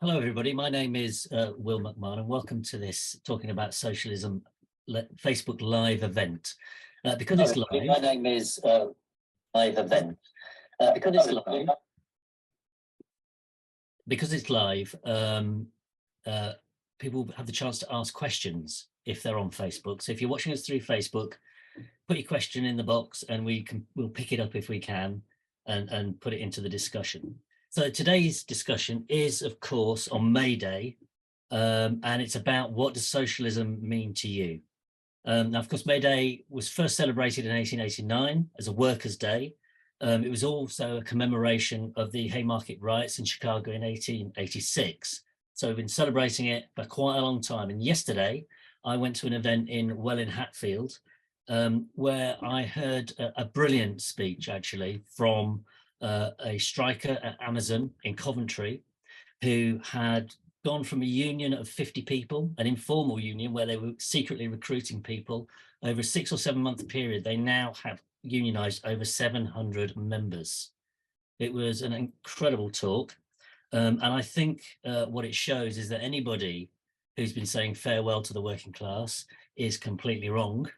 Hello, everybody. My name is Will McMahon, and welcome to this Talking About Socialism Facebook Live event. Because it's live, my name is live event. Because it's live, people have the chance to ask questions if they're on Facebook. So if you're watching us through Facebook, put your question in the box, and we'll pick it up if we can, and put it into the discussion. So today's discussion is, of course, on May Day, and it's about what does socialism mean to you? Now, of course, May Day was first celebrated in 1889 as a workers' day. It was also a commemoration of the Haymarket riots in Chicago in 1886. So we've been celebrating it for quite a long time. And yesterday, I went to an event in Welwyn Hatfield, where I heard a brilliant speech, actually, from a striker at Amazon in Coventry, who had gone from a union of 50 people, an informal union where they were secretly recruiting people. Over a 6 or 7 month period, they now have unionized over 700 members. It was an incredible talk. And I think what it shows is that anybody who's been saying farewell to the working class is completely wrong.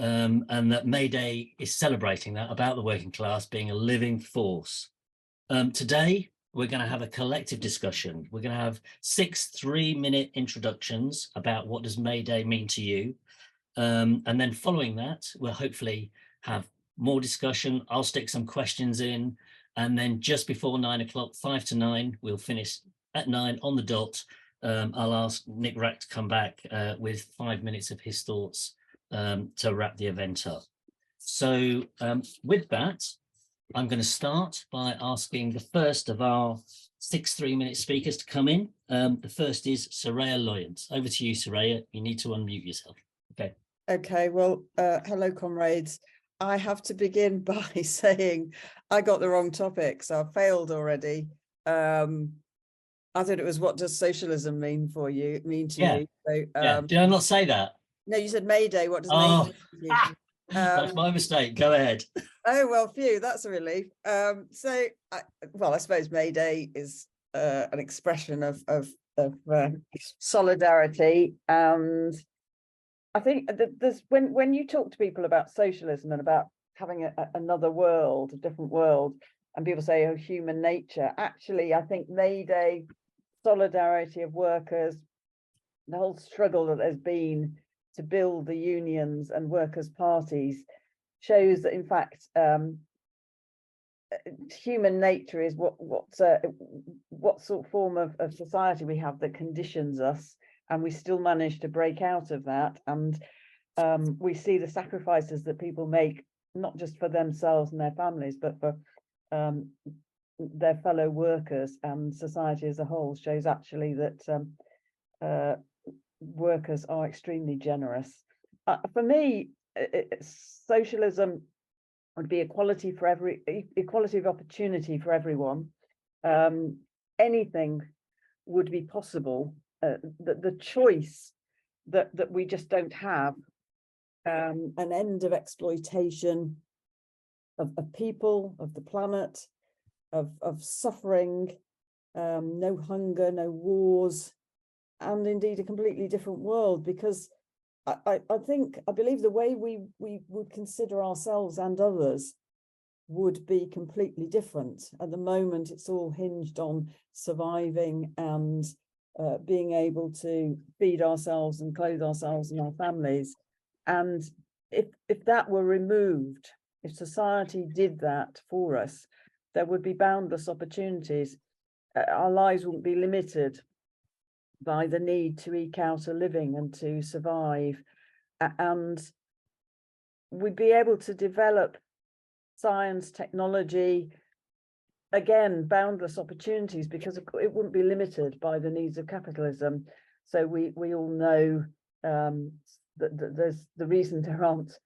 And that May Day is celebrating that, about the working class being a living force. Today, we're going to have a collective discussion. We're going to have 6 3-minute introductions about what does May Day mean to you. And then following that, we'll hopefully have more discussion. I'll stick some questions in. And then just before 9 o'clock, 5 to 9, we'll finish at 9 on the dot. I'll ask Nick Wrack to come back with 5 minutes of his thoughts to wrap the event up. So with that, I'm going to start by asking the first of our 6 3-minute speakers to come in. The first is Soraya Lawrence. Over to you, Soraya. You need to unmute yourself. Okay. Okay, well, hello, comrades. I have to begin by saying I got the wrong topic, so I failed already. I thought it was, what does socialism mean to you? So, Did I not say that? No, you said May Day. What does May Day mean to you? That's my mistake. Go ahead. Oh, well, phew, that's a relief. I suppose May Day is an expression of solidarity. And I think that when you talk to people about socialism and about having another world, a different world, and people say, oh, human nature, actually, I think May Day, solidarity of workers, the whole struggle that there's been to build the unions and workers' parties shows that, in fact, human nature is what sort of form of society we have that conditions us, and we still manage to break out of that. And we see the sacrifices that people make, not just for themselves and their families, but for their fellow workers, and society as a whole shows actually that workers are extremely generous. For me, socialism would be equality of opportunity for everyone. Anything would be possible. The choice that we just don't have, an end of exploitation of people, of the planet, of suffering, no hunger, no wars, and indeed a completely different world. Because I believe the way we would consider ourselves and others would be completely different. At the moment, it's all hinged on surviving and being able to feed ourselves and clothe ourselves and our families. And if that were removed, if society did that for us, there would be boundless opportunities. Our lives wouldn't be limited by the need to eke out a living and to survive. And we'd be able to develop science, technology, again, boundless opportunities, because it wouldn't be limited by the needs of capitalism. So we all know that there's the reason there aren't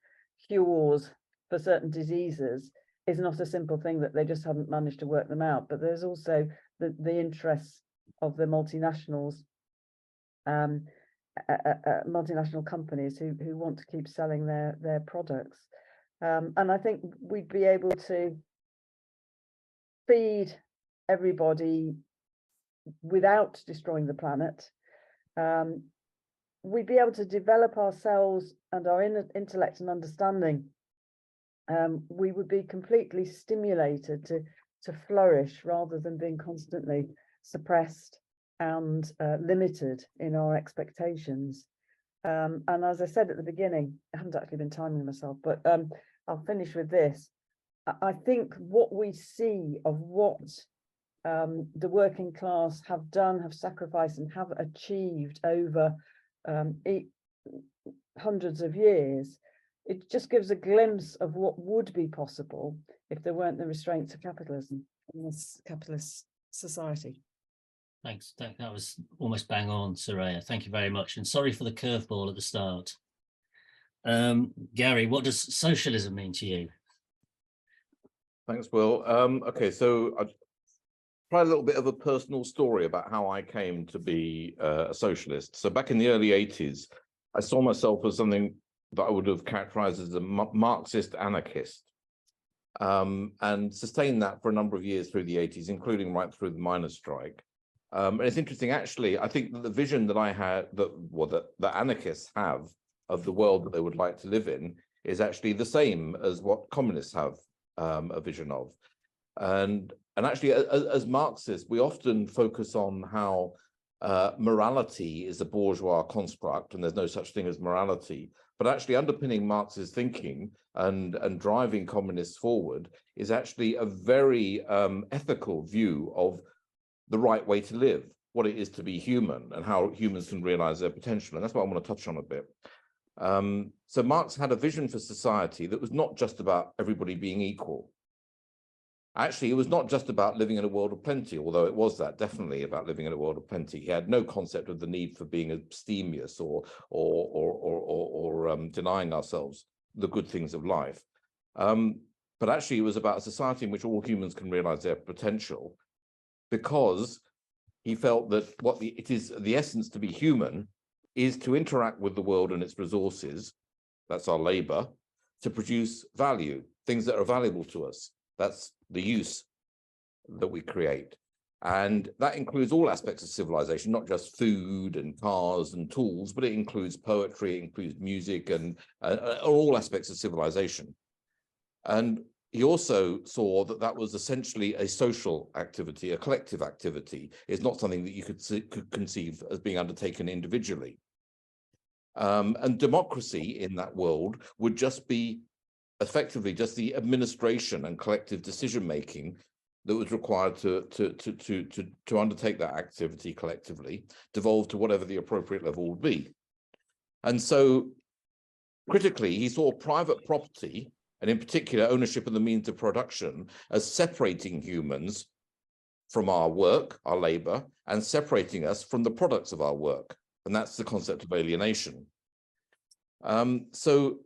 cures for certain diseases is not a simple thing that they just haven't managed to work them out, but there's also the interests of the multinationals, multinational companies who want to keep selling their products. And I think we'd be able to feed everybody without destroying the planet, we'd be able to develop ourselves and our intellect and understanding. We would be completely stimulated to flourish rather than being constantly suppressed and limited in our expectations. And as I said at the beginning, I haven't actually been timing myself, but I'll finish with this. I think what we see of what the working class have done, have sacrificed, and have achieved over hundreds of years, it just gives a glimpse of what would be possible if there weren't the restraints of capitalism in this capitalist society. Thanks. That was almost bang on, Soraya. Thank you very much. And sorry for the curveball at the start. Gary, what does socialism mean to you? Thanks, Will. Okay, so I'll try a little bit of a personal story about how I came to be a socialist. So back in the early 80s, I saw myself as something that I would have characterized as a Marxist anarchist, and sustained that for a number of years through the 80s, including right through the miners' strike. And it's interesting, actually, I think that the vision that I had, that anarchists have of the world that they would like to live in is actually the same as what communists have a vision of. And actually, as Marxists, we often focus on how morality is a bourgeois construct and there's no such thing as morality. But actually underpinning Marxist thinking and driving communists forward is actually a very ethical view of the right way to live, what it is to be human, and how humans can realize their potential. And that's what I want to touch on a bit. So Marx had a vision for society that was not just about everybody being equal. Actually, it was not just about living in a world of plenty, although it was that definitely about living in a world of plenty. He had no concept of the need for being abstemious or denying ourselves the good things of life. But actually, it was about a society in which all humans can realize their potential, because he felt that it is the essence to be human is to interact with the world and its resources, that's our labor, to produce value, things that are valuable to us. That's the use that we create. And that includes all aspects of civilization, not just food and cars and tools, but it includes poetry, it includes music, and all aspects of civilization. And he also saw that that was essentially a social activity, a collective activity. It's not something that you could conceive as being undertaken individually. And democracy in that world would just be effectively just the administration and collective decision-making that was required to undertake that activity collectively, devolved to whatever the appropriate level would be. And so critically, he saw private property, and in particular ownership of the means of production, as separating humans from our work, our labor, and separating us from the products of our work. And that's the concept of alienation. So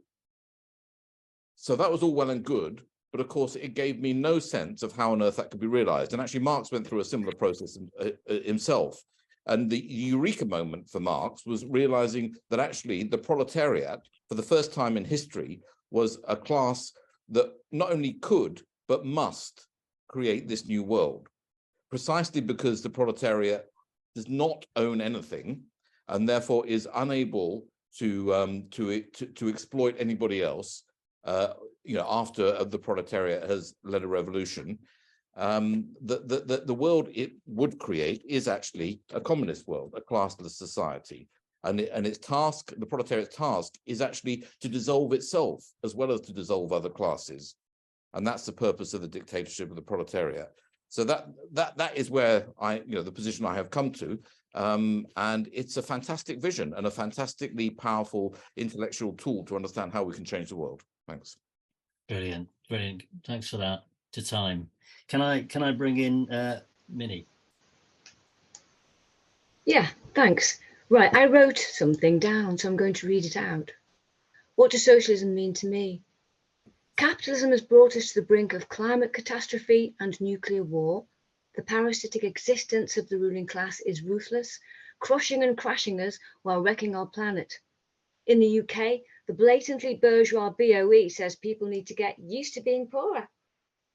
that was all well and good, but of course it gave me no sense of how on earth that could be realized. And actually Marx went through a similar process himself. And the eureka moment for Marx was realizing that actually the proletariat, for the first time in history, was a class that not only could, but must create this new world, precisely because the proletariat does not own anything and therefore is unable to exploit anybody else. After the proletariat has led a revolution, the world it would create is actually a communist world, a classless society. And its task, the proletariat's task, is actually to dissolve itself as well as to dissolve other classes. And that's the purpose of the dictatorship of the proletariat. So that is where the position I have come to. And it's a fantastic vision and a fantastically powerful intellectual tool to understand how we can change the world. Thanks. Brilliant. Thanks for that. To time. Can I bring in Minnie? Yeah, thanks. Right, I wrote something down, so I'm going to read it out. What does socialism mean to me? Capitalism has brought us to the brink of climate catastrophe and nuclear war. The parasitic existence of the ruling class is ruthless, crushing and crashing us while wrecking our planet. In the UK, the blatantly bourgeois BOE says people need to get used to being poorer.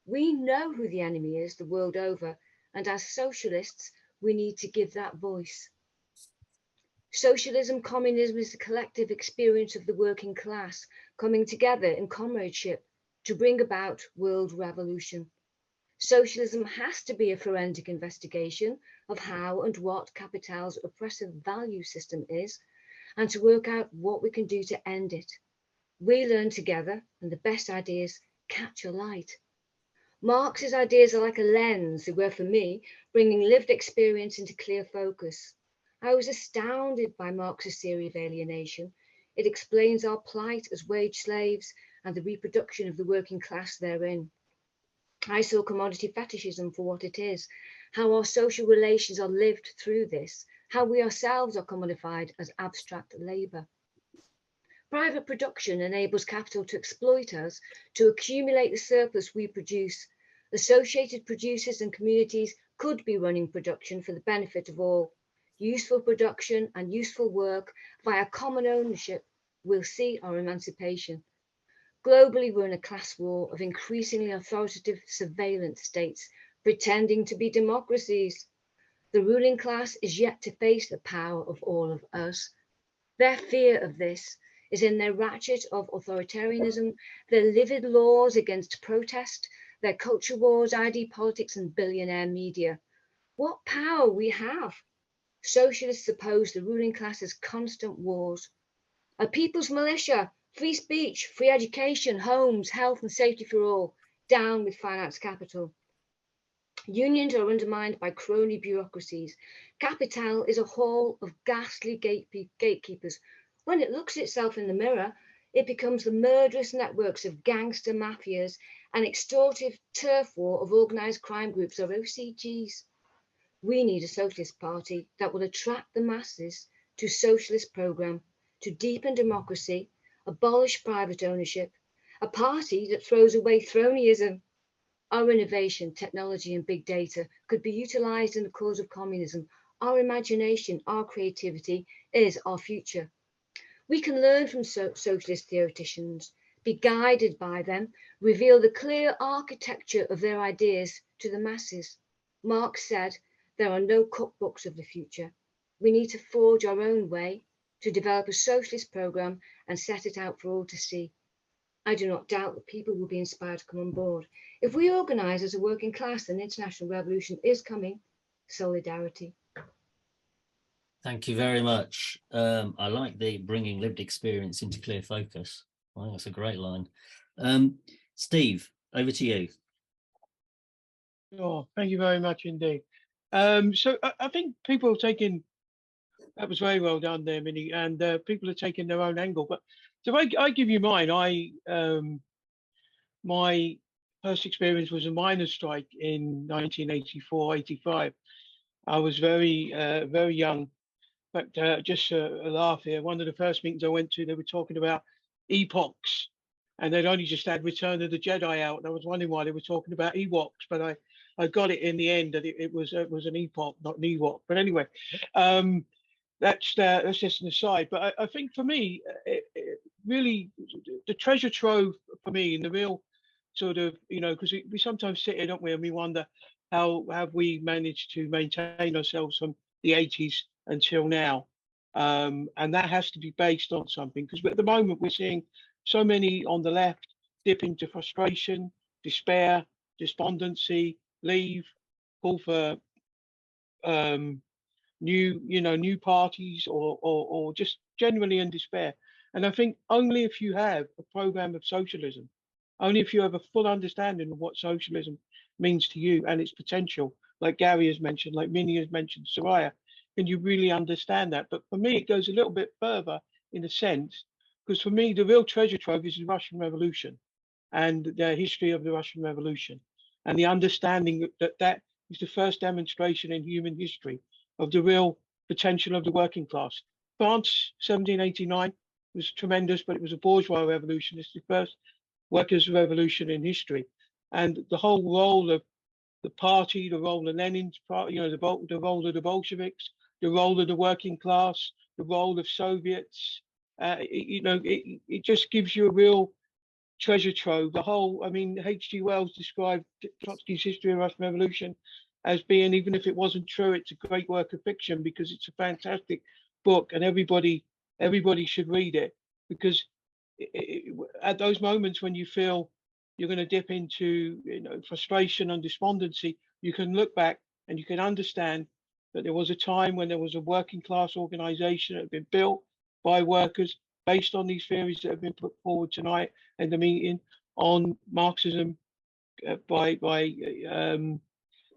We know who the enemy is the world over, and as socialists, we need to give that voice. Socialism, communism is the collective experience of the working class coming together in comradeship to bring about world revolution. Socialism has to be a forensic investigation of how and what capital's oppressive value system is, and to work out what we can do to end it. We learn together, and the best ideas capture light. Marx's ideas are like a lens. They were, for me, bringing lived experience into clear focus. I was astounded by Marx's theory of alienation. It explains our plight as wage slaves and the reproduction of the working class therein. I saw commodity fetishism for what it is, how our social relations are lived through this, how we ourselves are commodified as abstract labour. Private production enables capital to exploit us, to accumulate the surplus we produce. Associated producers and communities could be running production for the benefit of all. Useful production and useful work via common ownership will see our emancipation. Globally, we're in a class war of increasingly authoritative surveillance states pretending to be democracies. The ruling class is yet to face the power of all of us. Their fear of this is in their ratchet of authoritarianism, their livid laws against protest, their culture wars, ID politics, and billionaire media. What power we have! Socialists oppose the ruling class's constant wars. A people's militia, free speech, free education, homes, health and safety for all, down with finance capital. Unions are undermined by crony bureaucracies. Capital is a hall of ghastly gatekeepers. When it looks itself in the mirror, it becomes the murderous networks of gangster mafias and extortive turf war of organised crime groups, or OCGs. We need a socialist party that will attract the masses to socialist programme, to deepen democracy, abolish private ownership, a party that throws away thronyism. Our innovation, technology and big data could be utilised in the cause of communism. Our imagination, our creativity is our future. We can learn from socialist theoreticians, be guided by them, reveal the clear architecture of their ideas to the masses. Marx said, there are no cookbooks of the future. We need to forge our own way, to develop a socialist programme and set it out for all to see. I do not doubt that people will be inspired to come on board. If we organise as a working class, an international revolution is coming. Solidarity. Thank you very much. I like the bringing lived experience into clear focus. I think that's a great line. Steve, over to you. Oh, thank you very much indeed. So I think people are taking, that was very well done there, Minnie, and people are taking their own angle. But so I give you mine. My first experience was a miners' strike in 1984-85. I was very young. But just a laugh here. One of the first meetings I went to, they were talking about epochs, and they'd only just had Return of the Jedi out. And I was wondering why they were talking about Ewoks, but I got it in the end that it was an epoch, not an Ewok. But anyway, that's just an aside. But I think for me, it really the treasure trove for me, and the real sort of, because we sometimes sit here, don't we, and we wonder how have we managed to maintain ourselves from the 80s until now, and that has to be based on something, because at the moment we're seeing so many on the left dip into frustration, despair, despondency, leave, call for new parties, or just generally in despair. And I think only if you have a program of socialism, only if you have a full understanding of what socialism means to you and its potential, like Gary has mentioned, like Minnie has mentioned, Soraya, can you really understand that? But for me, it goes a little bit further in a sense, because for me, the real treasure trove is the Russian Revolution and the history of the Russian Revolution, and the understanding that is the first demonstration in human history of the real potential of the working class. France, 1789, was tremendous, but it was a bourgeois revolution. It's the first workers' revolution in history. And the whole role of the party, the role of Lenin's party, the role of the Bolsheviks, the role of the working class, the role of Soviets, it just gives you a real treasure trove. The whole, H.G. Wells described Trotsky's history of the Russian Revolution as being, even if it wasn't true, it's a great work of fiction because it's a fantastic book and everybody should read it, because at those moments when you feel you're going to dip into, you know, frustration and despondency, you can look back and you can understand that there was a time when there was a working class organization that had been built by workers based on these theories that have been put forward tonight in the meeting on Marxism by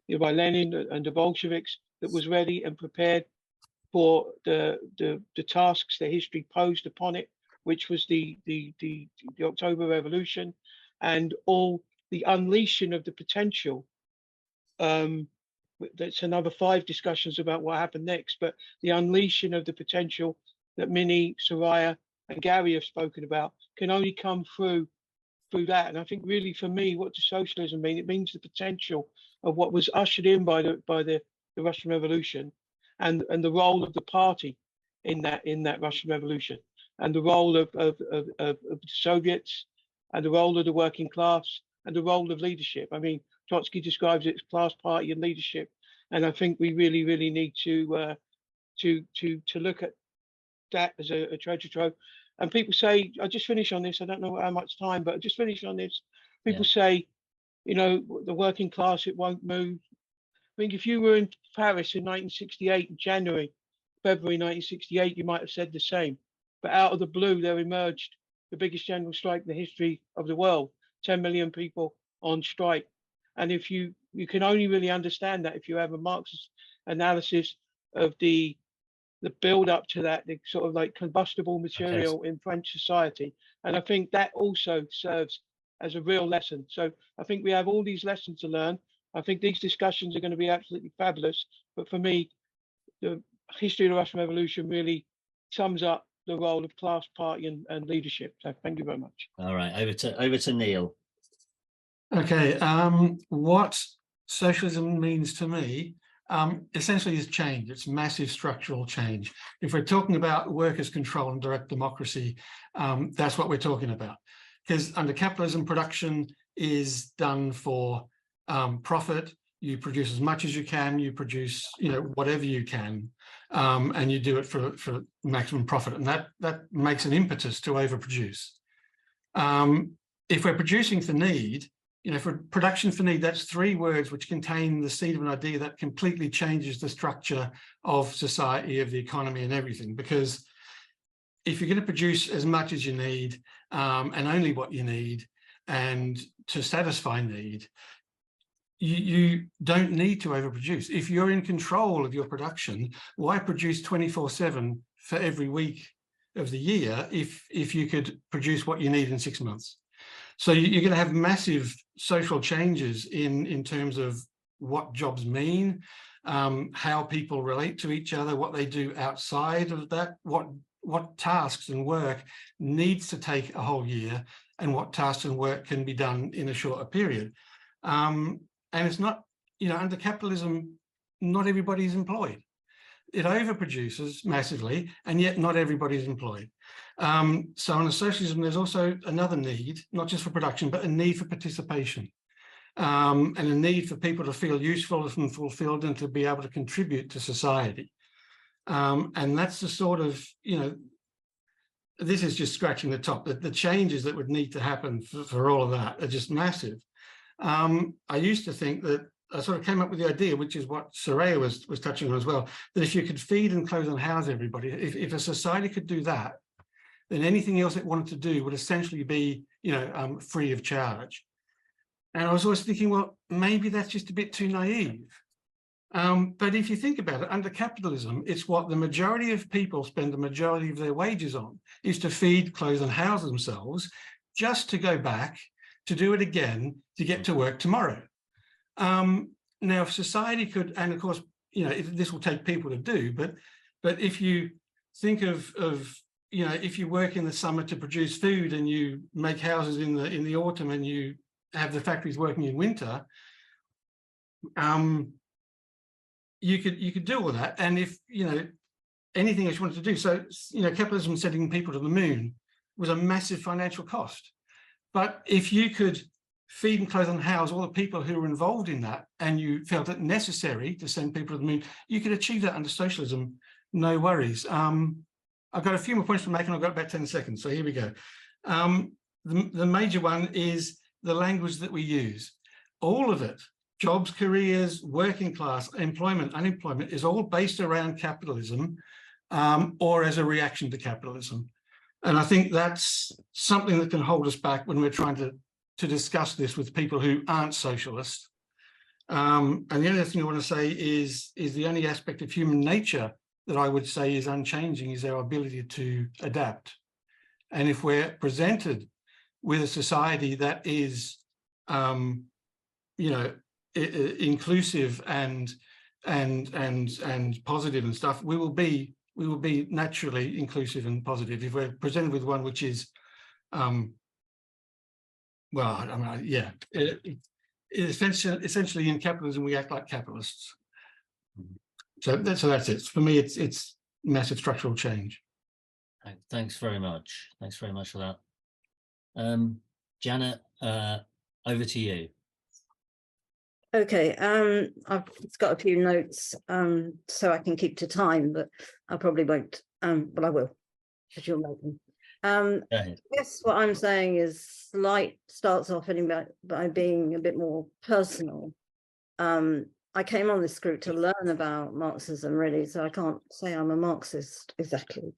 Lenin and the Bolsheviks, that was ready and prepared for the tasks that history posed upon it, which was the October Revolution and all the unleashing of the potential. That's another 5 discussions about what happened next, but the unleashing of the potential that Minnie, Soraya and Gary have spoken about can only come through that. And I think really for me, what does socialism mean? It means the potential of what was ushered in by the Russian Revolution, and the role of the party in that Russian Revolution, and the role of the Soviets, and the role of the working class, and the role of leadership. I mean, Trotsky describes it as class, party, and leadership, and I think we really need to look at that as a treasure trove. And people say, I'll just finish on this. I don't know how much time, but I'll just finish on this. People say, you know, the working class, it won't move. I think if you were in Paris in 1968, in February 1968, you might have said the same. But out of the blue, there emerged the biggest general strike in the history of the world, 10 million people on strike. And if you can only really understand that if you have a Marxist analysis of the build up to that, the sort of like combustible material in French society. And I think that also serves as a real lesson. So I think we have all these lessons to learn. I think these discussions are going to be absolutely fabulous. But for me, the history of the Russian Revolution really sums up the role of class, party and leadership. So thank you very much. All right, over to Neil. Okay, what socialism means to me essentially is change. It's massive structural change. If we're talking about workers' control and direct democracy, that's what we're talking about. Because under capitalism, production is done for profit. You produce as much as you can. You produce, you know, whatever you can, and you do it for maximum profit, and that makes an impetus to overproduce. If we're producing for need, you know, for production for need, that's 3 words which contain the seed of an idea that completely changes the structure of society, of the economy and everything. Because if you're going to produce as much as you need and only what you need and to satisfy need, you don't need to overproduce. If you're in control of your production, why produce 24/7 for every week of the year if you could produce what you need in 6 months? So you're going to have massive social changes in terms of what jobs mean, how people relate to each other, what they do outside of that, what tasks and work needs to take a whole year, and what tasks and work can be done in a shorter period. And it's not, you know, under capitalism, not everybody's employed. It overproduces massively, and yet not everybody's employed. So under socialism, there's also another need, not just for production, but a need for participation, and a need for people to feel useful and fulfilled and to be able to contribute to society. And that's the sort of, you know, this is just scratching the top. The changes that would need to happen for all of that are just massive. I used to think that, I sort of came up with the idea, which is what Soraya was touching on as well, that if you could feed and clothe and house everybody, if a society could do that, then anything else it wanted to do would essentially be, you know, free of charge. And I was always thinking, well, maybe that's just a bit too naive. But if you think about it, under capitalism, it's what the majority of people spend the majority of their wages on, is to feed, clothe and house themselves, just to go back, to do it again, to get to work tomorrow. Now, if society could, and of course, you know, this will take people to do, but if you think of, you know, if you work in the summer to produce food and you make houses in the autumn and you have the factories working in winter, you could do all that. And if, you know, anything else you wanted to do, so, you know, capitalism sending people to the moon was a massive financial cost. But if you could feed and clothe and house all the people who were involved in that, and you felt it necessary to send people to the moon, you could achieve that under socialism, no worries. I've got a few more points to make, and I've got about 10 seconds, so here we go. The major one is the language that we use. All of it, jobs, careers, working class, employment, unemployment, is all based around capitalism, or as a reaction to capitalism. And I think that's something that can hold us back when we're trying to discuss this with people who aren't socialist. And the other thing I want to say is the only aspect of human nature that I would say is unchanging is our ability to adapt. And if we're presented with a society that is, you know, inclusive and positive and stuff, we will be naturally inclusive and positive. If we're presented with one which is, well, I mean, yeah, essentially in capitalism we act like capitalists. So that's it. For me, it's massive structural change. Thanks very much. Thanks very much for that. Janet, over to you. Okay, I've got a few notes so I can keep to time, but I probably won't, but I will, if you'll make them. I guess what I'm saying is starts off by being a bit more personal. I came on this group to learn about Marxism, really, so I can't say I'm a Marxist exactly.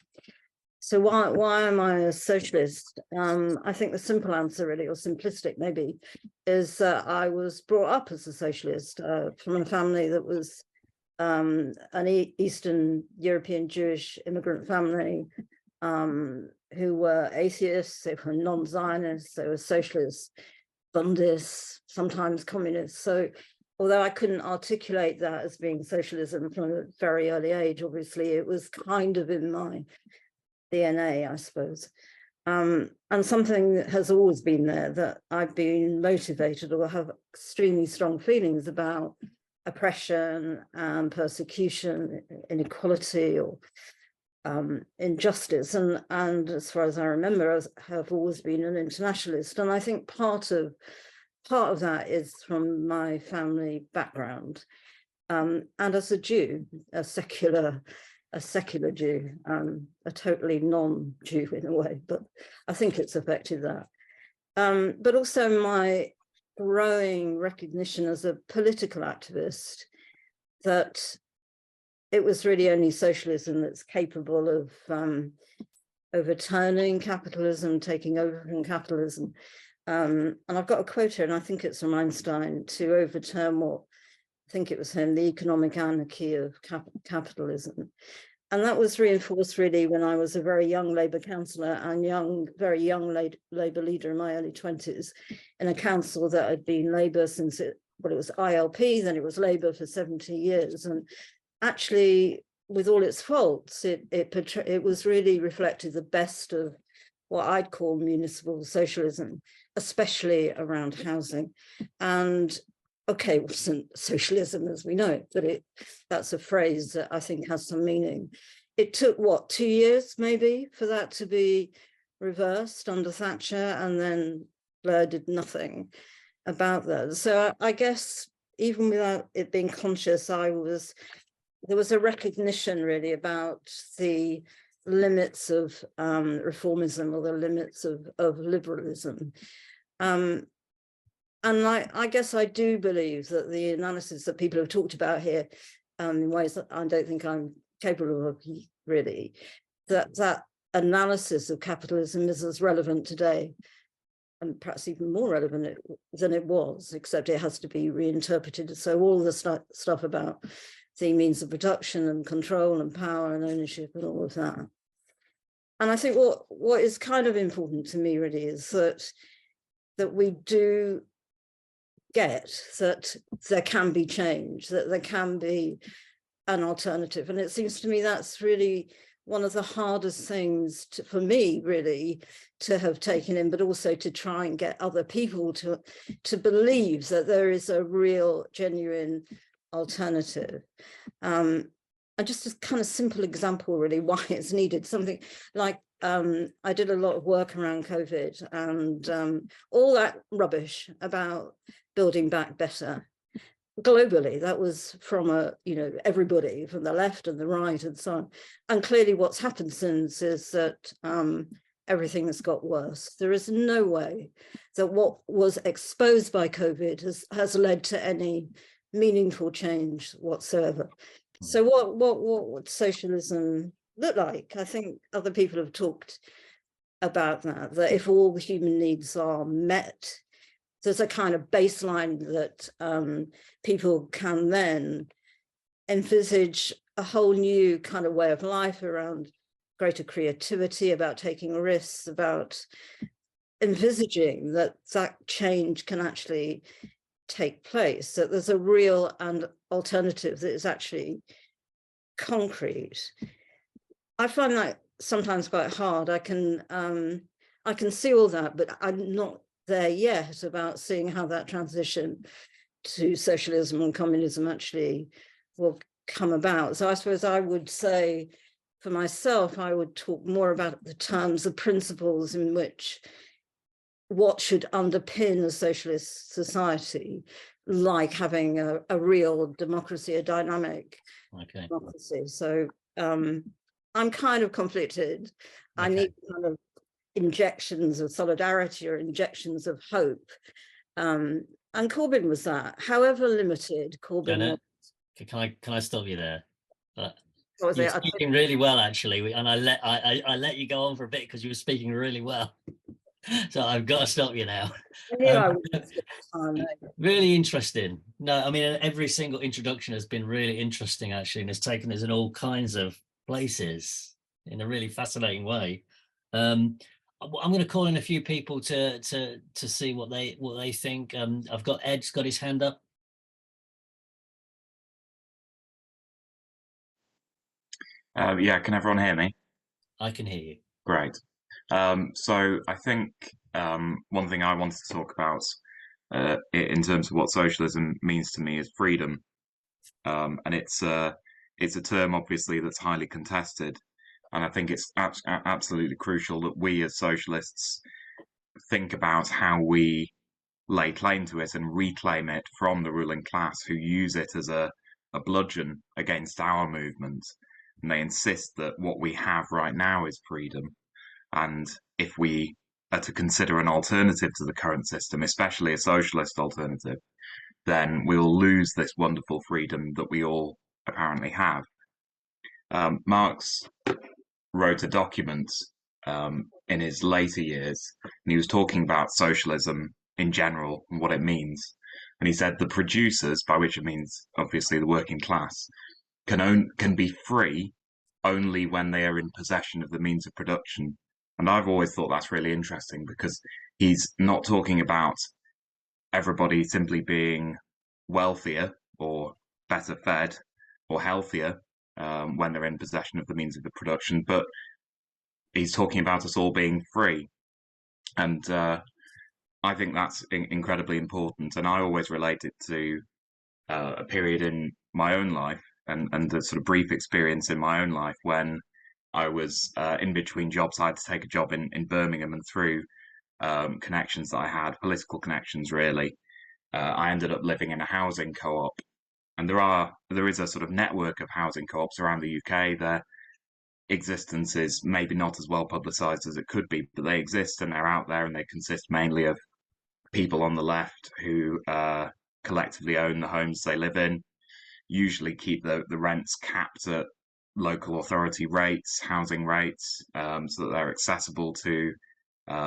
So why am I a socialist? I think the simple answer, really, or simplistic maybe, is that I was brought up as a socialist from a family that was an Eastern European Jewish immigrant family who were atheists, they were non-Zionists, they were socialists, Bundists, sometimes communists. So although I couldn't articulate that as being socialism from a very early age, obviously it was kind of in my DNA, I suppose. And something that has always been there, that I've been motivated or have extremely strong feelings about oppression and persecution, inequality, or injustice. And as far as I remember, I have always been an internationalist. And I think part of that is from my family background. And as a Jew, a secular Jew, a totally non-Jew in a way, but I think it's affected that. But also my growing recognition as a political activist that it was really only socialism that's capable of overturning capitalism, taking over from capitalism. And I've got a quote here, and I think it's from Einstein, to overturn what, I think it was him, the economic anarchy of capitalism. And that was reinforced really when I was a very young Labour councillor and very young Labour leader in my early 20s in a council that had been Labour since it was ILP, then it was Labour for 70 years. And actually, with all its faults, it was really reflected the best of what I'd call municipal socialism, especially around housing. And okay, it wasn't socialism as we know it, but that's a phrase that I think has some meaning. It took, what, 2 years maybe for that to be reversed under Thatcher, and then Blair did nothing about that. So I guess even without it being conscious, there was a recognition really about the limits of reformism, or the limits of liberalism. And I guess I do believe that the analysis that people have talked about here, in ways that I don't think I'm capable of really, that analysis of capitalism is as relevant today, and perhaps even more relevant than it was, except it has to be reinterpreted. So all the stuff about the means of production and control and power and ownership and all of that. And I think what is kind of important to me really is that we do get that there can be change, that there can be an alternative. And it seems to me that's really one of the hardest things for me really to have taken in, but also to try and get other people to believe that there is a real, genuine alternative. And just a kind of simple example really why it's needed, something like I did a lot of work around COVID and all that rubbish about building back better globally. That was from everybody from the left and the right and so on. And clearly what's happened since is that everything has got worse. There is no way that what was exposed by COVID has led to any meaningful change whatsoever. So what socialism look like? I think other people have talked about that if all the human needs are met, there's a kind of baseline that people can then envisage a whole new kind of way of life around greater creativity, about taking risks, about envisaging that change can actually take place, that there's a real and alternative that is actually concrete. I find that sometimes quite hard. I can see all that, but I'm not there yet about seeing how that transition to socialism and communism actually will come about. So I suppose I would say, for myself, I would talk more about the terms, the principles in which what should underpin a socialist society, like having a real democracy, a dynamic democracy. So I'm kind of conflicted. I need kind of injections of solidarity or injections of hope. And Corbyn was that, however limited Corbyn was. Can I stop you there? You're speaking really well, actually, and I let you go on for a bit because you were speaking really well. So I've got to stop you now. Really interesting. No, I mean, every single introduction has been really interesting, actually, and has taken us in all kinds of places in a really fascinating way. I'm going to call in a few people to see what they think. I've got Ed's got his hand up. Yeah, can everyone hear me? I can hear you. Great. So I think one thing I wanted to talk about in terms of what socialism means to me is freedom, and it's a term obviously that's highly contested, and I think it's absolutely crucial that we as socialists think about how we lay claim to it and reclaim it from the ruling class, who use it as a bludgeon against our movement. And they insist that what we have right now is freedom. And if we are to consider an alternative to the current system, especially a socialist alternative, then we'll lose this wonderful freedom that we all apparently have. Marx wrote a document in his later years, and he was talking about socialism in general and what it means. And he said the producers, by which it means obviously the working class, can be free only when they are in possession of the means of production. And I've always thought that's really interesting, because he's not talking about everybody simply being wealthier or better fed or healthier when they're in possession of the means of the production, but he's talking about us all being free. And I think that's incredibly important. And I always relate it to a period in my own life and the sort of brief experience in my own life when I was in between jobs. I had to take a job in Birmingham, and through connections that I had, political connections really, I ended up living in a housing co-op. And there is a sort of network of housing co-ops around the UK. Their existence is maybe not as well publicised as it could be, but they exist and they're out there, and they consist mainly of people on the left who collectively own the homes they live in, usually keep the rents capped at local authority rates, housing rates, so that they're accessible to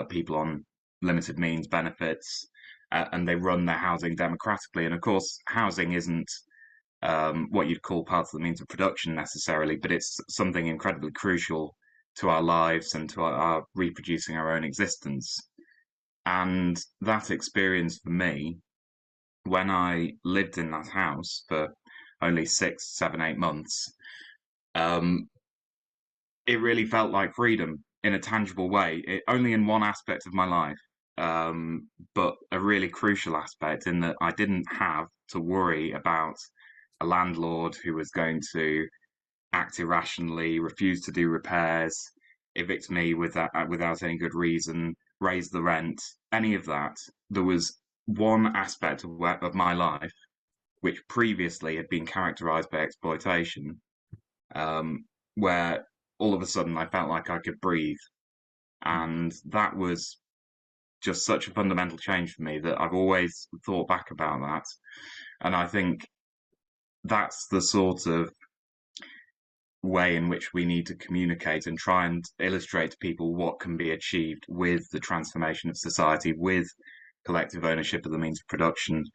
people on limited means benefits, and they run their housing democratically. And of course, housing isn't what you'd call part of the means of production necessarily, but it's something incredibly crucial to our lives and to our reproducing our own existence. And that experience for me, when I lived in that house for only 6, 7, 8 months, it really felt like freedom in a tangible way, only in one aspect of my life, but a really crucial aspect in that I didn't have to worry about a landlord who was going to act irrationally, refuse to do repairs. evict me without any good reason, raise the rent, any of that. There was one aspect of my life which previously had been characterized by exploitation, where all of a sudden I felt like I could breathe. And that was just such a fundamental change for me that I've always thought back about that. And I think that's the sort of way in which we need to communicate and try and illustrate to people what can be achieved with the transformation of society, with collective ownership of the means of production,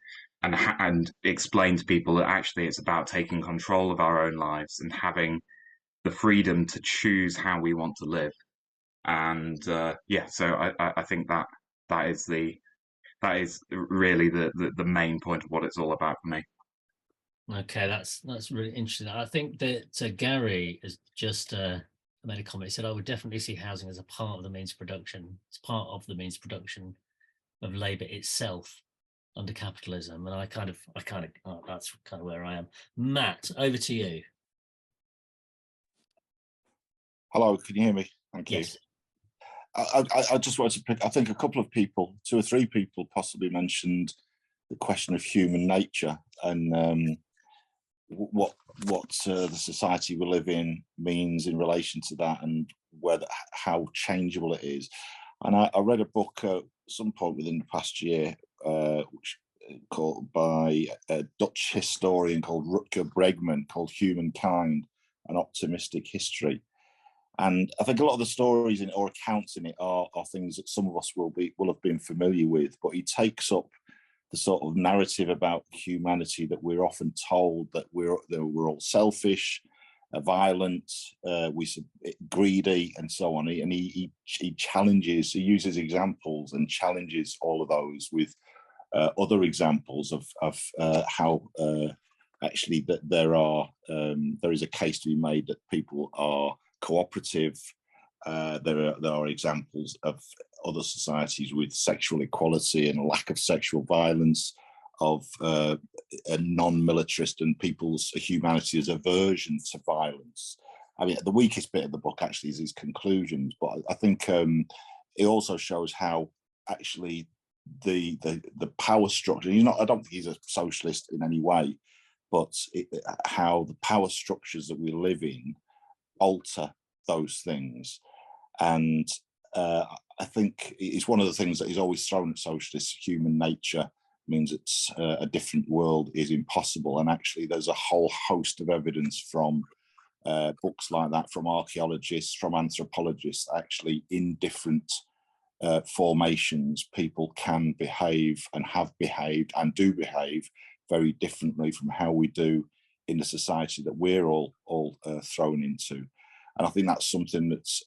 and explain to people that actually it's about taking control of our own lives and having the freedom to choose how we want to live. And so I think that is really the main point of what it's all about for me. Okay, that's really interesting. I think that Gary has just made a comment. He said, I would definitely see housing as a part of the means of production. It's part of the means of production of labour itself under capitalism. And that's kind of where I am. Matt, over to you. Hello, can you hear me? Thank you. Yes. I just wanted to pick, I think a couple of people, 2 or 3 people possibly mentioned the question of human nature and what the society we live in means in relation to that, and how changeable it is. And I read a book at some point within the past year, called by a Dutch historian called Rutger Bregman, called Humankind: An Optimistic History. And I think a lot of the stories in or accounts in it are things that some of us will have been familiar with, but he takes up the sort of narrative about humanity that we're often told that we're all selfish, violent, greedy, and so on. And he challenges, he uses examples and challenges all of those with other examples of how actually that there is a case to be made that people are cooperative. There are examples of other societies with sexual equality and a lack of sexual violence, of a non-militarist and people's humanity's aversion to violence. I mean, the weakest bit of the book actually is his conclusions, but I think it also shows how actually the power structure, I don't think he's a socialist in any way, but how the power structures that we live in alter those things. And I think it's one of the things that is always thrown at socialists: human nature means that a different world is impossible. And actually there's a whole host of evidence from books like that, from archaeologists, from anthropologists, actually in different formations, people can behave and have behaved and do behave very differently from how we do in the society that we're all thrown into. And I think that's something that's,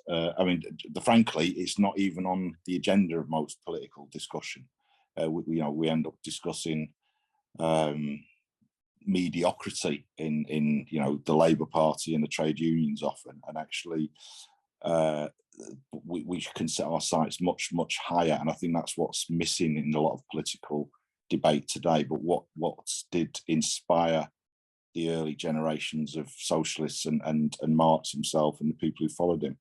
frankly, it's not even on the agenda of most political discussion. We end up discussing mediocrity in the Labour Party and the trade unions often, and actually we can set our sights much, much higher. And I think that's what's missing in a lot of political debate today. But what did inspire the early generations of socialists and Marx himself and the people who followed him.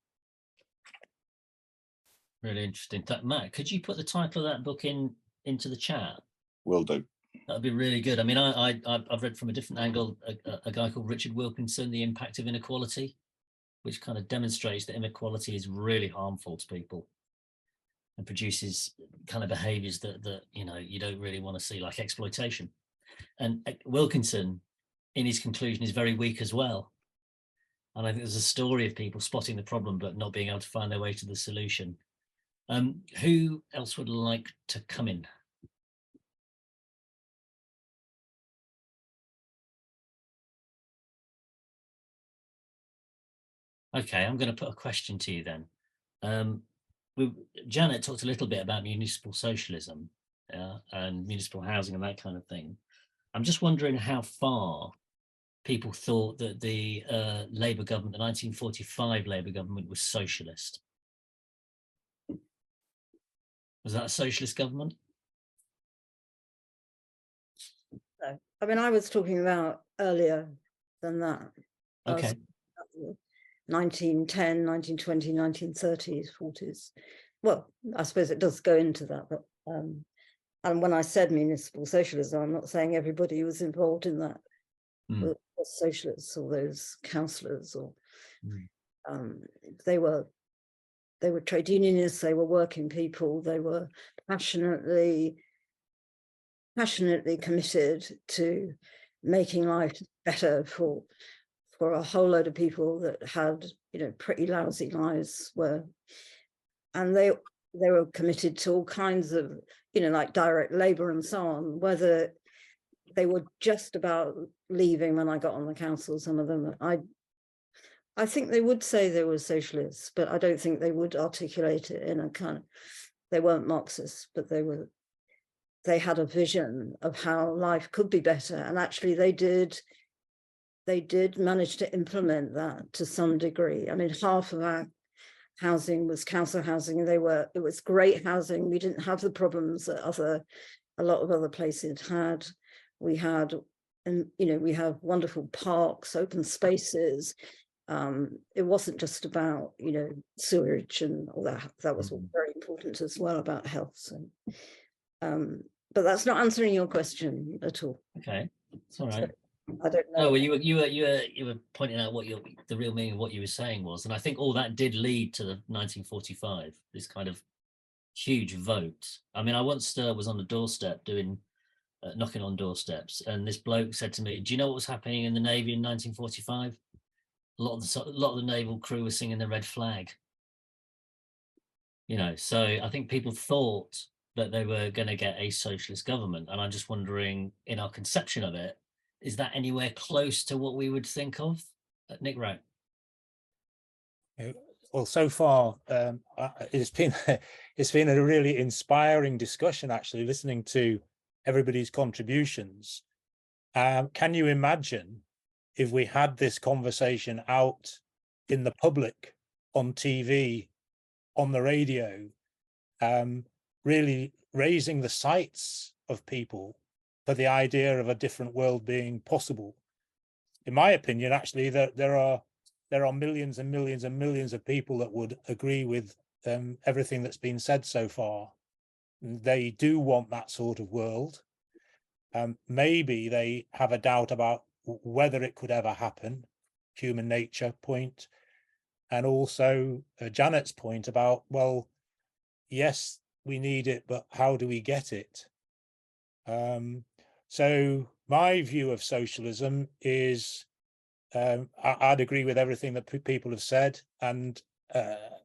Really interesting. Matt, could you put the title of that book into the chat? Will do. That'd be really good. I mean, I've read from a different angle a guy called Richard Wilkinson, The Impact of Inequality, which kind of demonstrates that inequality is really harmful to people and produces kind of behaviors that you don't really want to see, like exploitation. And Wilkinson, in his conclusion, is very weak as well. And I think there's a story of people spotting the problem but not being able to find their way to the solution. Who else would like to come in? Okay, I'm going to put a question to you then. Janet talked a little bit about municipal socialism and municipal housing and that kind of thing. I'm just wondering how far people thought that the Labour government, the 1945 Labour government, was socialist. Was that a socialist government? No. I mean, I was talking about earlier than that. Okay. 1910, 1920, 1930s, 40s. Well, I suppose it does go into that, but and when I said municipal socialism, I'm not saying everybody who was involved in that were socialists or those councillors, or they were trade unionists, they were working people, they were passionately committed to making life better for a whole load of people that had, you know, pretty lousy lives, and they were committed to all kinds of, you know, like direct labor and so on. Whether they were just about leaving when I got on the council, some of them, I think they would say they were socialists, but I don't think they would articulate it in a kind of, they weren't Marxists, but they had a vision of how life could be better. And actually they did manage to implement that to some degree. I mean, half of our housing was council housing, and it was great housing. We didn't have the problems that a lot of other places had. We had, and you know, we have wonderful parks, open spaces. It wasn't just about, you know, sewerage and all that. That was all very important as well, about health. So, but that's not answering your question at all. Okay, it's all right. So, I don't know. No, well, you were pointing out what the real meaning of what you were saying was, and I think all that did lead to the 1945, this kind of huge vote. I mean, I once was on the doorstep doing knocking on doorsteps, and this bloke said to me, "Do you know what was happening in the Navy in 1945? A lot of the naval crew was singing the red flag." You know, so I think people thought that they were going to get a socialist government, and I'm just wondering, in our conception of it, is that anywhere close to what we would think of? Nick Wrack. Well, so far it's been a really inspiring discussion, actually, listening to everybody's contributions. Can you imagine if we had this conversation out in the public, on TV, on the radio, really raising the sights of people for the idea of a different world being possible? In my opinion, actually, there are millions and millions and millions of people that would agree with everything that's been said so far. They do want that sort of world. Maybe they have a doubt about whether it could ever happen, human nature point, and also Janet's point about, well, yes, we need it, but how do we get it? So my view of socialism is, I'd agree with everything that people have said, and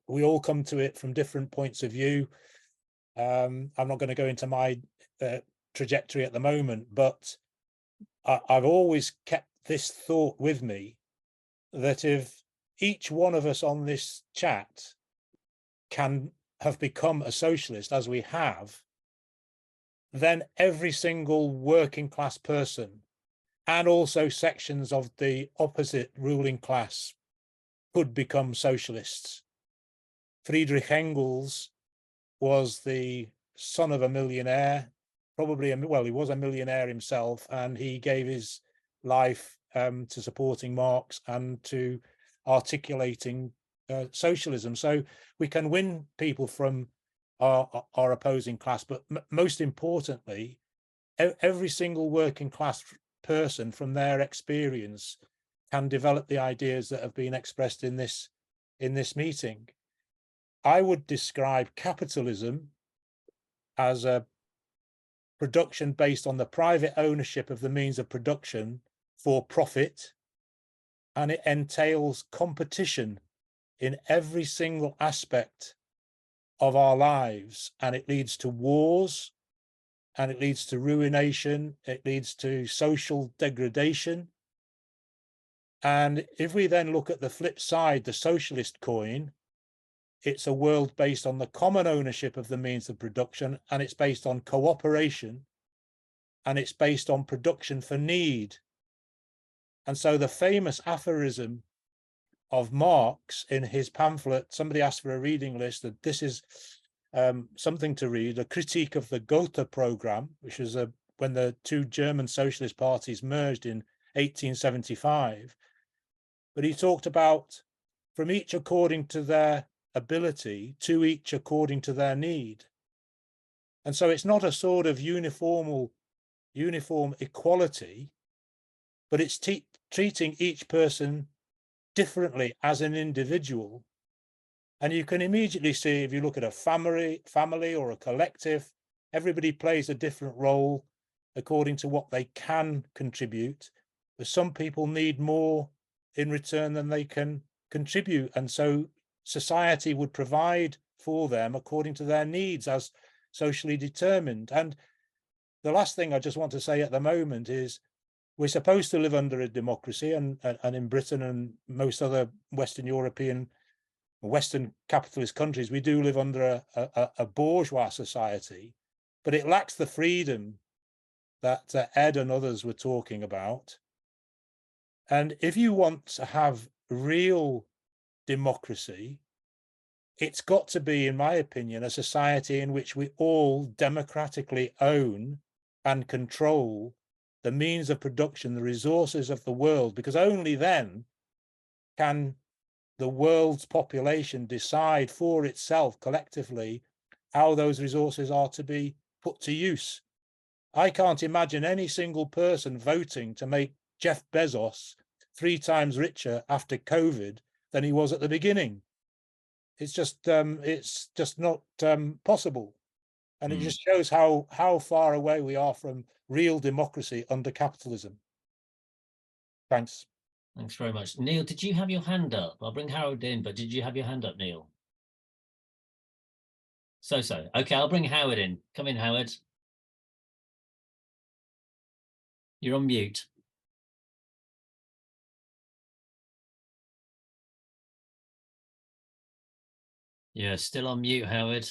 we all come to it from different points of view. I'm not going to go into my trajectory at the moment, but I've always kept this thought with me, that if each one of us on this chat can have become a socialist, as we have, then every single working class person, and also sections of the opposite ruling class, could become socialists. Friedrich Engels was the son of a millionaire, probably, well, he was a millionaire himself, and he gave his life to supporting Marx and to articulating socialism. So we can win people from our opposing class, but most importantly, every single working class person from their experience can develop the ideas that have been expressed in this meeting. I would describe capitalism as a production based on the private ownership of the means of production for profit, and it entails competition in every single aspect of our lives, and it leads to wars, and it leads to ruination, it leads to social degradation. And if we then look at the flip side, the socialist coin, it's a world based on the common ownership of the means of production, and it's based on cooperation, and it's based on production for need. And so the famous aphorism of Marx in his pamphlet, somebody asked for a reading list, that this is something to read, a critique of the Gotha program, which was when the two German socialist parties merged in 1875. But he talked about from each according to their ability, to each according to their need. And so it's not a sort of uniform equality, but it's treating each person differently as an individual. And you can immediately see, if you look at a family or a collective, everybody plays a different role according to what they can contribute. But some people need more in return than they can contribute. And so society would provide for them according to their needs as socially determined. And the last thing I just want to say at the moment is we're supposed to live under a democracy, and in Britain and most other Western European, Western capitalist countries, we do live under a bourgeois society, but it lacks the freedom that Ed and others were talking about. And if you want to have real democracy, it's got to be, in my opinion, a society in which we all democratically own and control the means of production, the resources of the world, because only then can the world's population decide for itself collectively how those resources are to be put to use. I can't imagine any single person voting to make Jeff Bezos 3 times richer after COVID than he was at the beginning. It's just not possible. And it just shows how far away we are from real democracy under capitalism. Thanks. Thanks very much. Neil, did you have your hand up? I'll bring Howard in, but did you have your hand up, Neil? So. Okay, I'll bring Howard in. Come in, Howard. You're on mute. Yeah, still on mute, Howard.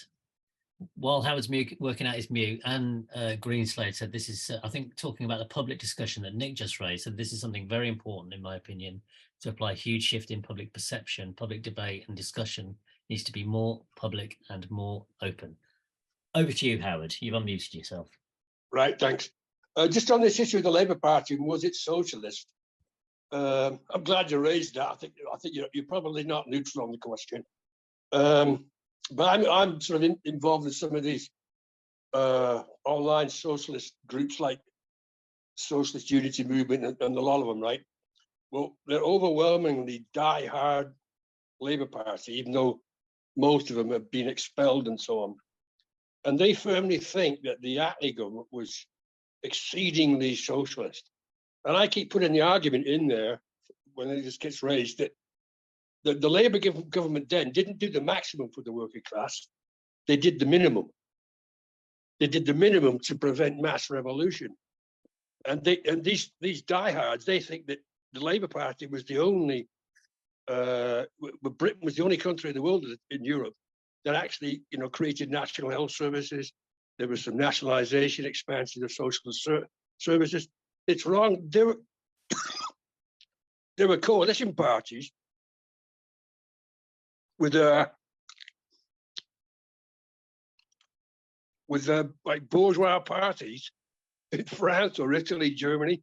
While Howard's working out his mute, and Greenslade said this is, I think, talking about the public discussion that Nick just raised, said this is something very important, in my opinion, to apply a huge shift in public perception. Public debate and discussion needs to be more public and more open. Over to you, Howard. You've unmuted yourself. Right, thanks. Just on this issue of the Labour Party, was it socialist? I'm glad you raised that. I think you're probably not neutral on the question. But I'm sort of involved in some of these online socialist groups like Socialist Unity Movement and a lot of them, right? Well, they're overwhelmingly die-hard Labour Party, even though most of them have been expelled and so on. And they firmly think that the Attlee government was exceedingly socialist. And I keep putting the argument in there when it just gets raised that the Labour government then didn't do the maximum for the working class. They did the minimum. They did the minimum to prevent mass revolution. And these diehards, they think that the Labour Party was the only, Britain was the only country in the world, in Europe, that actually, created national health services. There was some nationalisation, expansion of social services. It's wrong. There were coalition parties with like bourgeois parties in France or Italy, Germany,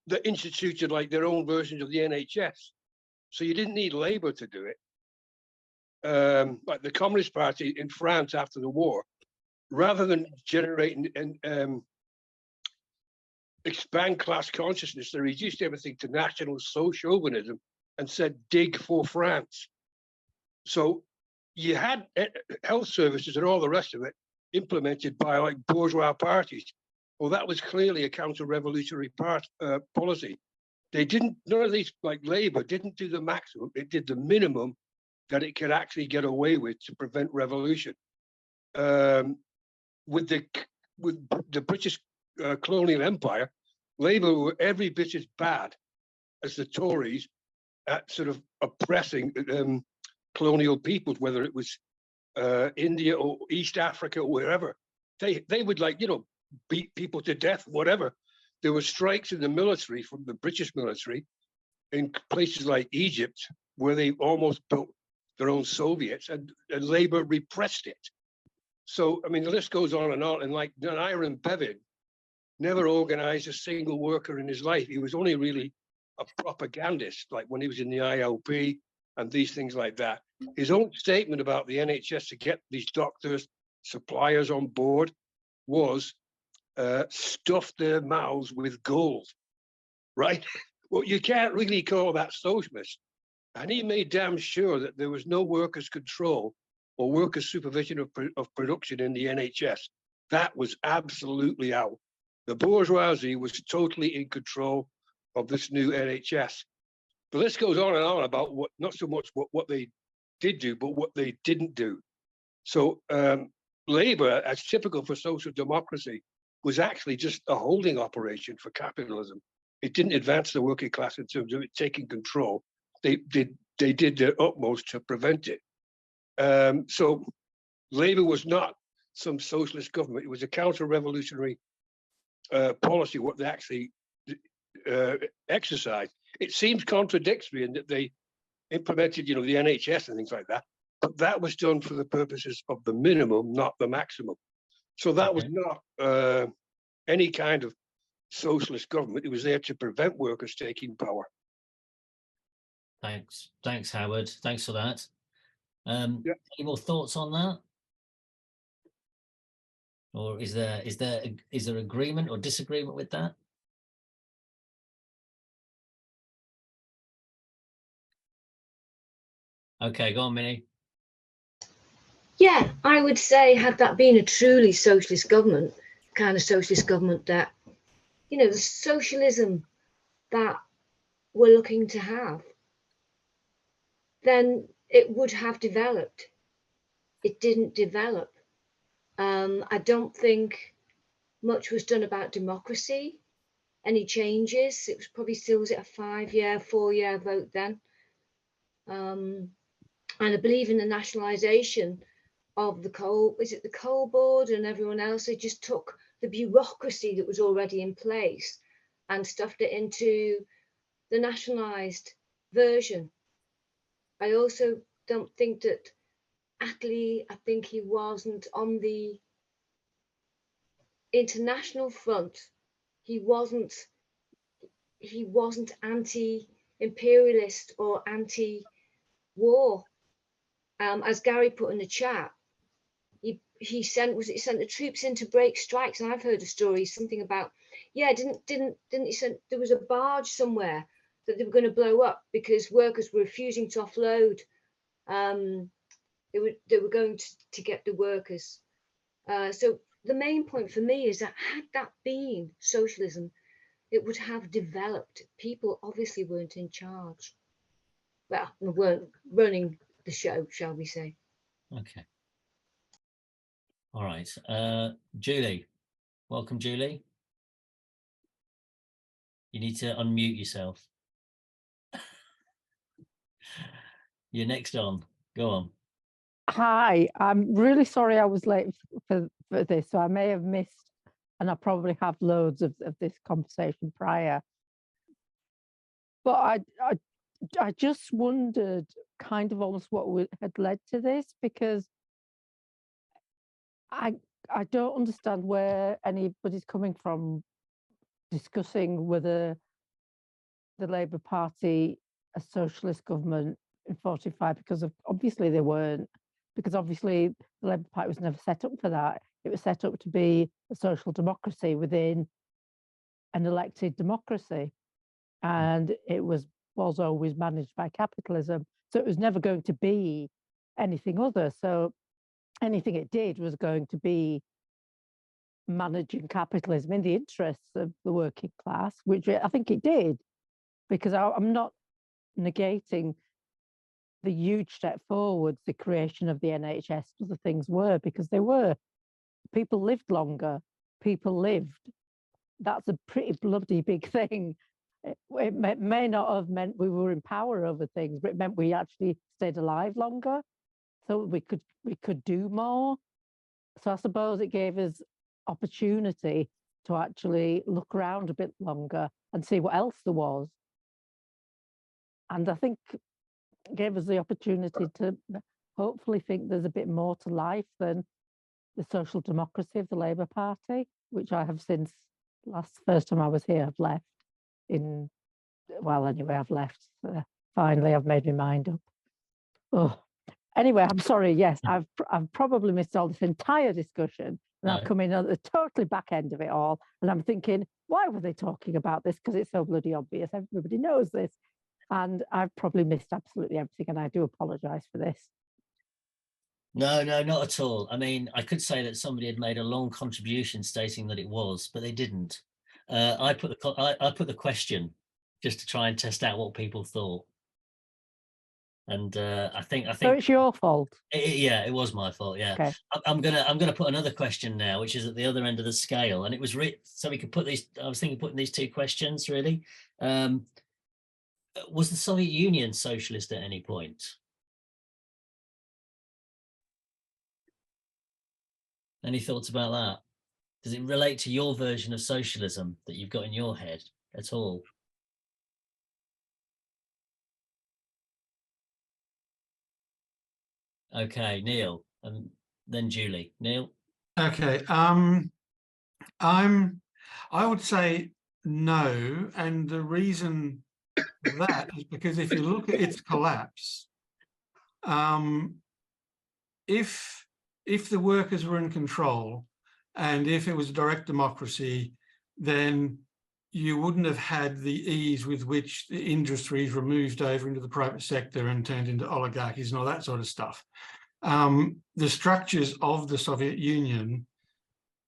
that instituted like their own versions of the NHS. So you didn't need Labour to do it. Like the Communist Party in France after the war, rather than generating and expand class consciousness, they reduced everything to national chauvinism and said, dig for France. So you had health services and all the rest of it implemented by like bourgeois parties. Well, that was clearly a counter-revolutionary policy. They didn't, none of these, like Labour, didn't do the maximum. It did the minimum that it could actually get away with to prevent revolution. With the British colonial empire, Labour were every bit as bad as the Tories at sort of oppressing colonial peoples, whether it was India or East Africa or wherever. They would beat people to death, whatever. There were strikes in the military from the British military in places like Egypt, where they almost built their own Soviets, and Labour repressed it. So, I mean, the list goes on, and like Aaron Bevin never organized a single worker in his life. He was only really a propagandist, like when he was in the ILP and these things like that. His own statement about the NHS to get these doctors, suppliers on board was stuff their mouths with gold, right? Well, you can't really call that socialist. And he made damn sure that there was no workers' control or workers' supervision of production in the NHS. That was absolutely out. The bourgeoisie was totally in control of this new NHS. But this goes on and on about what, not so much what they did do, but what they didn't do. So Labour, as typical for social democracy, was actually just a holding operation for capitalism. It didn't advance the working class in terms of it taking control. They did their utmost to prevent it. So Labour was not some socialist government. It was a counter-revolutionary policy, what they actually exercised. It seems contradictory in that they implemented, the NHS and things like that, but that was done for the purposes of the minimum, not the maximum. So that was not any kind of socialist government. It was there to prevent workers taking power. Thanks, Howard. Thanks for that. Yeah. Any more thoughts on that? Or is there agreement or disagreement with that? Okay, go on, Minnie. Yeah, I would say, had that been a truly socialist government, kind of socialist government that, the socialism that we're looking to have, then it would have developed. It didn't develop. I don't think much was done about democracy, any changes. It was probably still, was it a 5-year, 4-year vote then? And I believe in the nationalisation of the coal, is it the coal board and everyone else? They just took the bureaucracy that was already in place and stuffed it into the nationalised version. I also don't think that Attlee, I think he wasn't on the international front. He wasn't anti-imperialist or anti-war. As Gary put in the chat, he sent the troops in to break strikes, and I've heard a story, something about, didn't he send, there was a barge somewhere that they were going to blow up because workers were refusing to offload. They were going to get the workers. So the main point for me is that had that been socialism, it would have developed. People obviously weren't in charge. Well, weren't running the show, shall we say. Okay. All right. Julie. Welcome, Julie. You need to unmute yourself. You're next on. Go on. Hi, I'm really sorry I was late for this, so I may have missed, and I probably have loads of this conversation prior. But I just wondered kind of almost what had led to this, because I don't understand where anybody's coming from discussing whether the Labour Party a socialist government in 45, because obviously they weren't, because obviously the Labour Party was never set up for that. It was set up to be a social democracy within an elected democracy, and it was always managed by capitalism. So it was never going to be anything other. So anything it did was going to be managing capitalism in the interests of the working class, which I think it did, because I'm not negating the huge step forwards the creation of the NHS, other things were, because they were. People lived longer. People lived. That's a pretty bloody big thing. It may not have meant we were in power over things, but it meant we actually stayed alive longer, so we could do more. So I suppose it gave us opportunity to actually look around a bit longer and see what else there was. And I think it gave us the opportunity to hopefully think there's a bit more to life than the social democracy of the Labour Party, which I have since first time I was here, have left in well, anyway, I've left. Finally, I've made my mind up. Oh, anyway, I'm sorry. Yes, I've probably missed all this entire discussion, and I've come in at the totally back end of it all, and I'm thinking, why were they talking about this? Because it's so bloody obvious. Everybody knows this, and I've probably missed absolutely everything, and I do apologise for this. No, not at all. I mean, I could say that somebody had made a long contribution stating that it was, but they didn't. I put the question just to try and test out what people thought, and I think So it's your fault. Yeah, it was my fault. Yeah, Okay. I'm gonna put another question now, which is at the other end of the scale, and it was so we could put these. I was thinking putting these two questions really. Was the Soviet Union socialist at any point? Any thoughts about that? Does it relate to your version of socialism that you've got in your head at all? Okay, Neil, and then Julie. Neil? Okay, I would say no, and the reason for that is because if you look at its collapse, if the workers were in control and if it was direct democracy, then you wouldn't have had the ease with which the industries were moved over into the private sector and turned into oligarchies and all that sort of stuff. The structures of the Soviet Union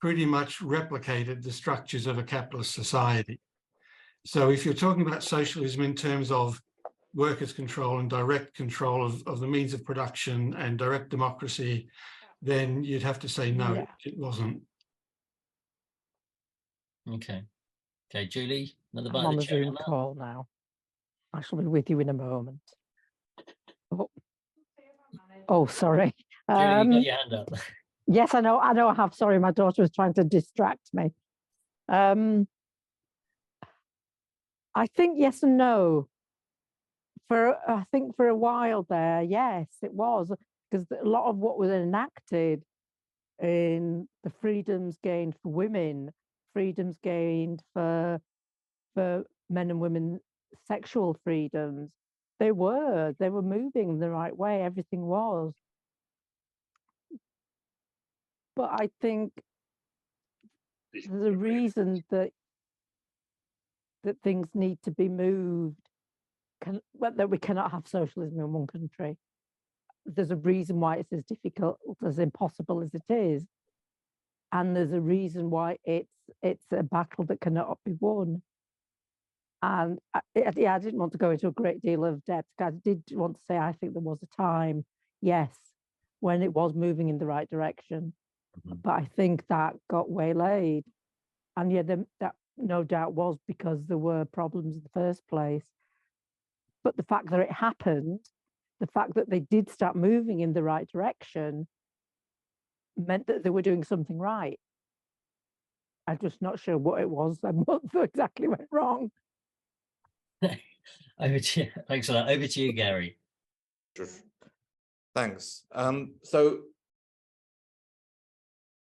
pretty much replicated the structures of a capitalist society. So if you're talking about socialism in terms of workers' control and direct control of the means of production and direct democracy, then you'd have to say no, Yeah. it wasn't. Okay, Julie, another I'm bite on of the the cherry Zoom on that? call now. I shall be with you in a moment. Oh, sorry. Julie, you got your hand up. Yes, I know I have. Sorry, my daughter was trying to distract me. I think yes and no. I think for a while there, yes, it was, because a lot of what was enacted in the freedoms gained for women, freedoms gained for men and women, sexual freedoms, they were moving the right way. Everything was. But I think there's a reason that things need to be moved, that we cannot have socialism in one country. There's a reason why it's as difficult, as impossible as it is. And there's a reason why it's a battle that cannot be won. And I didn't want to go into a great deal of depth. I did want to say I think there was a time, yes, when it was moving in the right direction. But I think that got waylaid. And yeah, that no doubt was because there were problems in the first place. But the fact that it happened, the fact that they did start moving in the right direction, meant that they were doing something right. I'm just not sure what it was and what exactly went wrong. Over to you. Thanks for that. Over to you, Gary. Thanks. So,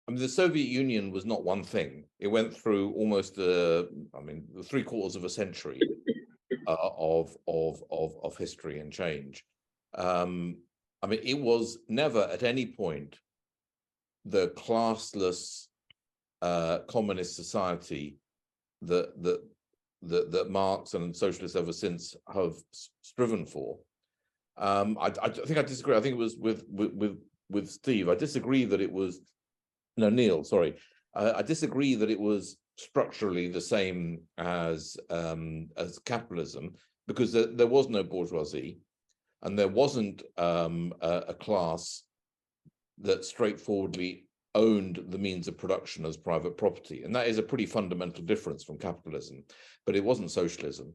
I mean, the Soviet Union was not one thing. It went through almost, the 3/4 of a century of history and change. I mean, it was never at any point the classless communist society that Marx and socialists ever since have striven for. I think I disagree. I think it was with Steve. I disagree that it was. No, Neil, sorry. I disagree that it was structurally the same as capitalism, because there was no bourgeoisie, and there wasn't a class that straightforwardly owned the means of production as private property. And that is a pretty fundamental difference from capitalism, but it wasn't socialism.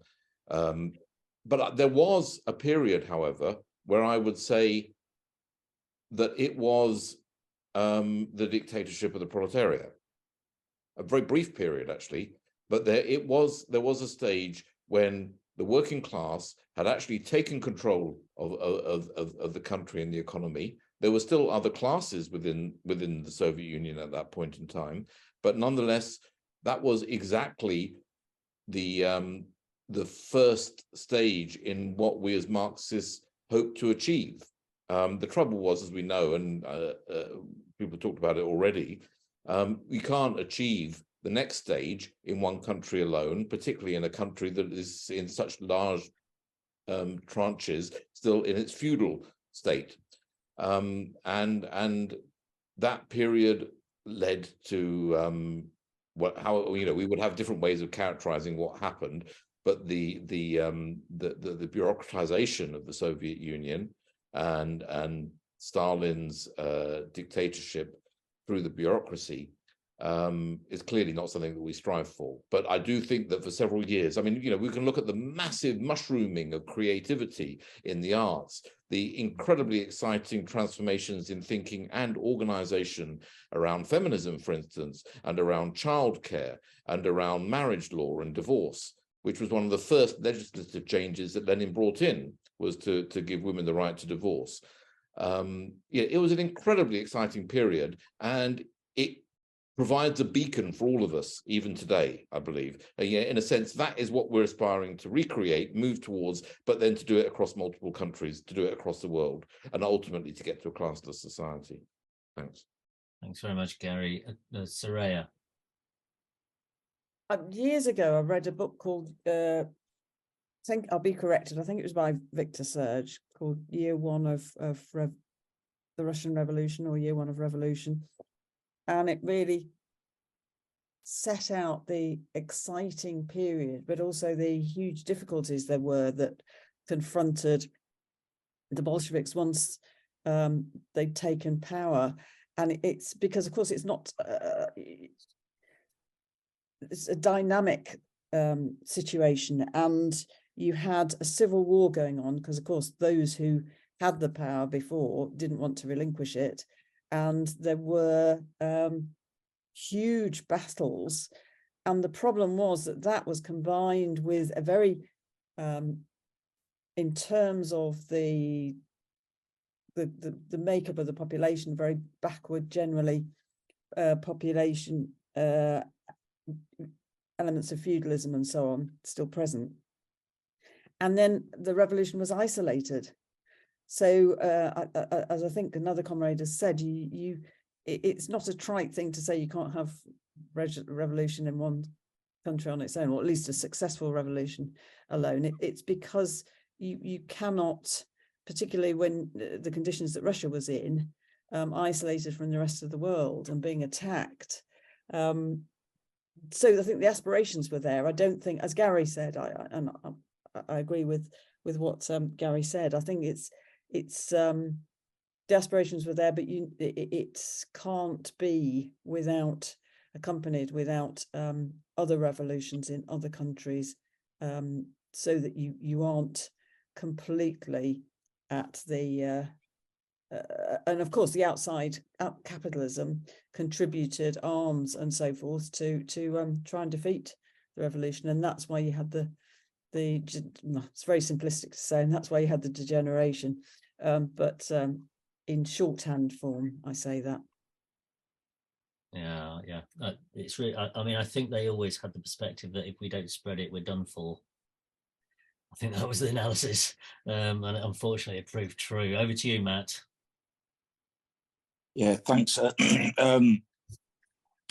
But there was a period, however, where I would say that it was the dictatorship of the proletariat. A very brief period, actually, but there was a stage when the working class had actually taken control of the country and the economy. There were still other classes within the Soviet Union at that point in time, but nonetheless, that was exactly the the first stage in what we as Marxists hope to achieve. The trouble was, as we know, and people talked about it already, we can't achieve the next stage in one country alone, particularly in a country that is in such large tranches still in its feudal state. And that period led to we would have different ways of characterizing what happened, but the bureaucratization of the Soviet Union and Stalin's dictatorship through the bureaucracy is clearly not something that we strive for. But I do think that for several years, I mean, we can look at the massive mushrooming of creativity in the arts, the incredibly exciting transformations in thinking and organization around feminism, for instance, and around childcare and around marriage law and divorce, which was one of the first legislative changes that Lenin brought in, was to give women the right to divorce. It was an incredibly exciting period, and it provides a beacon for all of us, even today, I believe. In a sense, that is what we're aspiring to recreate, move towards, but then to do it across multiple countries, to do it across the world, and ultimately to get to a classless society. Thanks. Thanks very much, Gary. Soraya. Years ago, I read a book called, I think I'll be corrected, I think it was by Victor Serge, called Year One of the Russian Revolution, or Year One of Revolution. And it really set out the exciting period, but also the huge difficulties there were that confronted the Bolsheviks once they'd taken power. And it's because, of course, it's not, it's a dynamic situation, and you had a civil war going on because, of course, those who had the power before didn't want to relinquish it. And there were huge battles, and the problem was that that was combined with a very, in terms of the makeup of the population, very backward generally population, elements of feudalism and so on still present. And then the revolution was isolated. So as I think another comrade has said, it's not a trite thing to say you can't have revolution in one country on its own, or at least a successful revolution alone. It's because you cannot, particularly when the conditions that Russia was in, isolated from the rest of the world and being attacked. So I think the aspirations were there. I don't think, as Gary said, I agree with what Gary said. I think it's the aspirations were there, but it can't be accompanied without other revolutions in other countries, so that you aren't completely at the and of course the outside capitalism contributed arms and so forth to try and defeat the revolution, and that's why you had it's very simplistic to say, and that's why you had the degeneration, but in shorthand form I say that. Yeah, it's really, I mean, I think they always had the perspective that if we don't spread it, we're done for. I think that was the analysis, and unfortunately it proved true. Over to you, Matt. Yeah, thanks.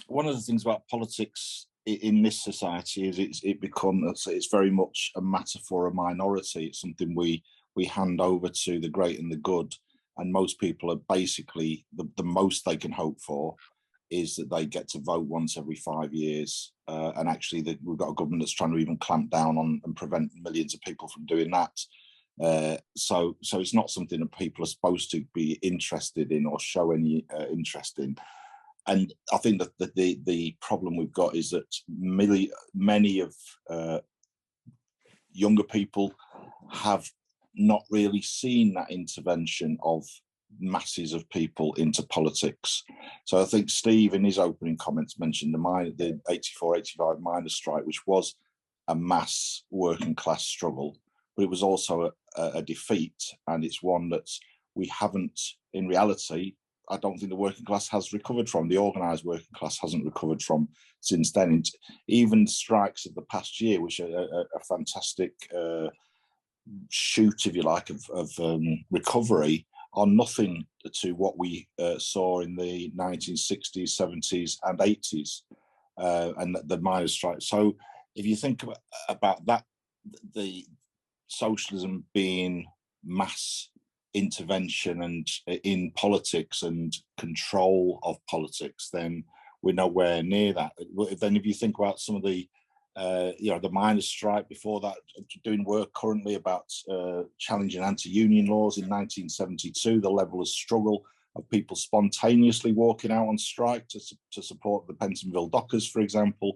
One of the things about politics in this society is it's very much a matter for a minority. It's something we hand over to the great and the good, and most people are basically the most they can hope for is that they get to vote once every 5 years, and actually we've got a government that's trying to even clamp down on and prevent millions of people from doing that. So it's not something that people are supposed to be interested in or show any interest in. And I think that the problem we've got is that many of younger people have not really seen that intervention of masses of people into politics. So I think Steve in his opening comments mentioned the 84-85 miners' strike, which was a mass working class struggle, but it was also a defeat, and it's one that we haven't in reality I don't think the working class has recovered from. The organised working class hasn't recovered from since then. And even strikes of the past year, which are a fantastic shoot, if you like, of recovery, are nothing to what we saw in the 1960s, 70s, and 80s, and the miners' strike. So, if you think about that, the socialism being mass intervention and in politics and control of politics, then we're nowhere near that. Then if you think about some of the the miners' strike before that, doing work currently about challenging anti-union laws in 1972, the level of struggle of people spontaneously walking out on strike to support the Pentonville Dockers, for example,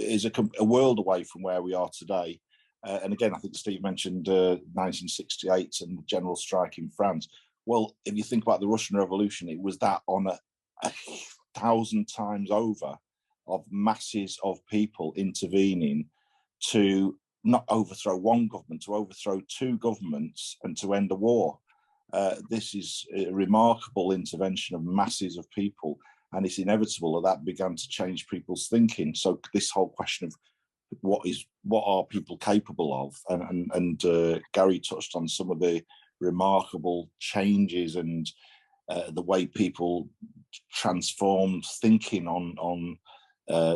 is a world away from where we are today. And again, I think Steve mentioned 1968 and the general strike in France. Well, if you think about the Russian Revolution, it was that on a 1,000 times over, of masses of people intervening to not overthrow one government, to overthrow two governments and to end a war. This is a remarkable intervention of masses of people, and it's inevitable that began to change people's thinking. So this whole question of what are people capable of, and Gary touched on some of the remarkable changes and the way people transformed thinking on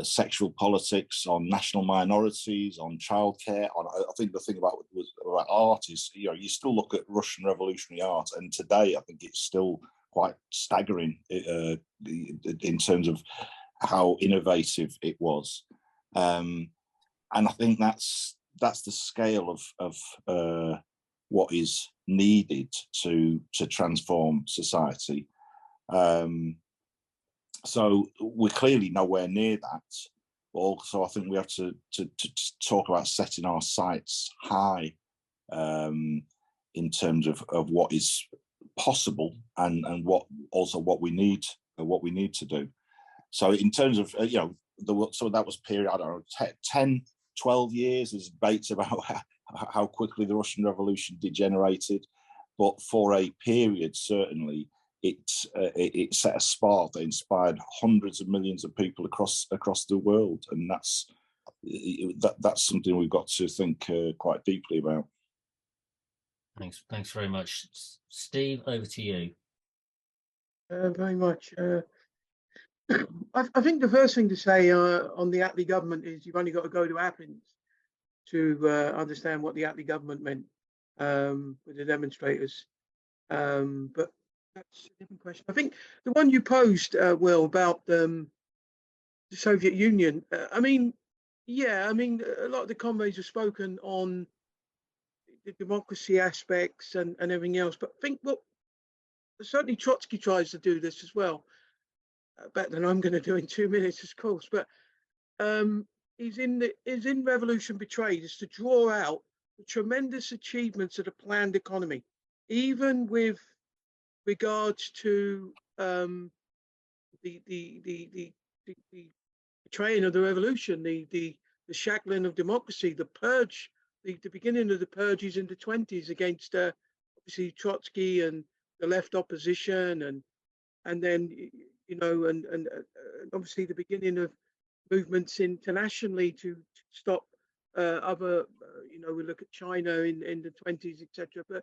sexual politics, on national minorities, on childcare. I think the thing about art is, you still look at Russian revolutionary art, and today I think it's still quite staggering in terms of how innovative it was. And I think that's the scale of what is needed to transform society. So we're clearly nowhere near that. Also, I think we have to talk about setting our sights high in terms of what is possible and what we need to do. So in terms of so that was period, I don't know, 10, 12 years. There's debates about how quickly the Russian Revolution degenerated, but for a period certainly it set a spark that inspired hundreds of millions of people across the world, and that's something we've got to think quite deeply about. Thanks very much, Steve. Over to you. Very much. I think the first thing to say on the Attlee government is you've only got to go to Athens to understand what the Attlee government meant with the demonstrators. But that's a different question. I think the one you posed, Will, about the Soviet Union. A lot of the comrades have spoken on the democracy aspects and everything else. But I think certainly Trotsky tries to do this as well. Better than I'm going to do in 2 minutes, of course. But is in Revolution Betrayed is to draw out the tremendous achievements of the planned economy, even with regards to the betraying of the revolution, the shackling of democracy, the purge, the beginning of the purges in the 1920s against obviously Trotsky and the left opposition, and then and obviously the beginning of movements internationally to stop other we look at China in the 1920s, etc. But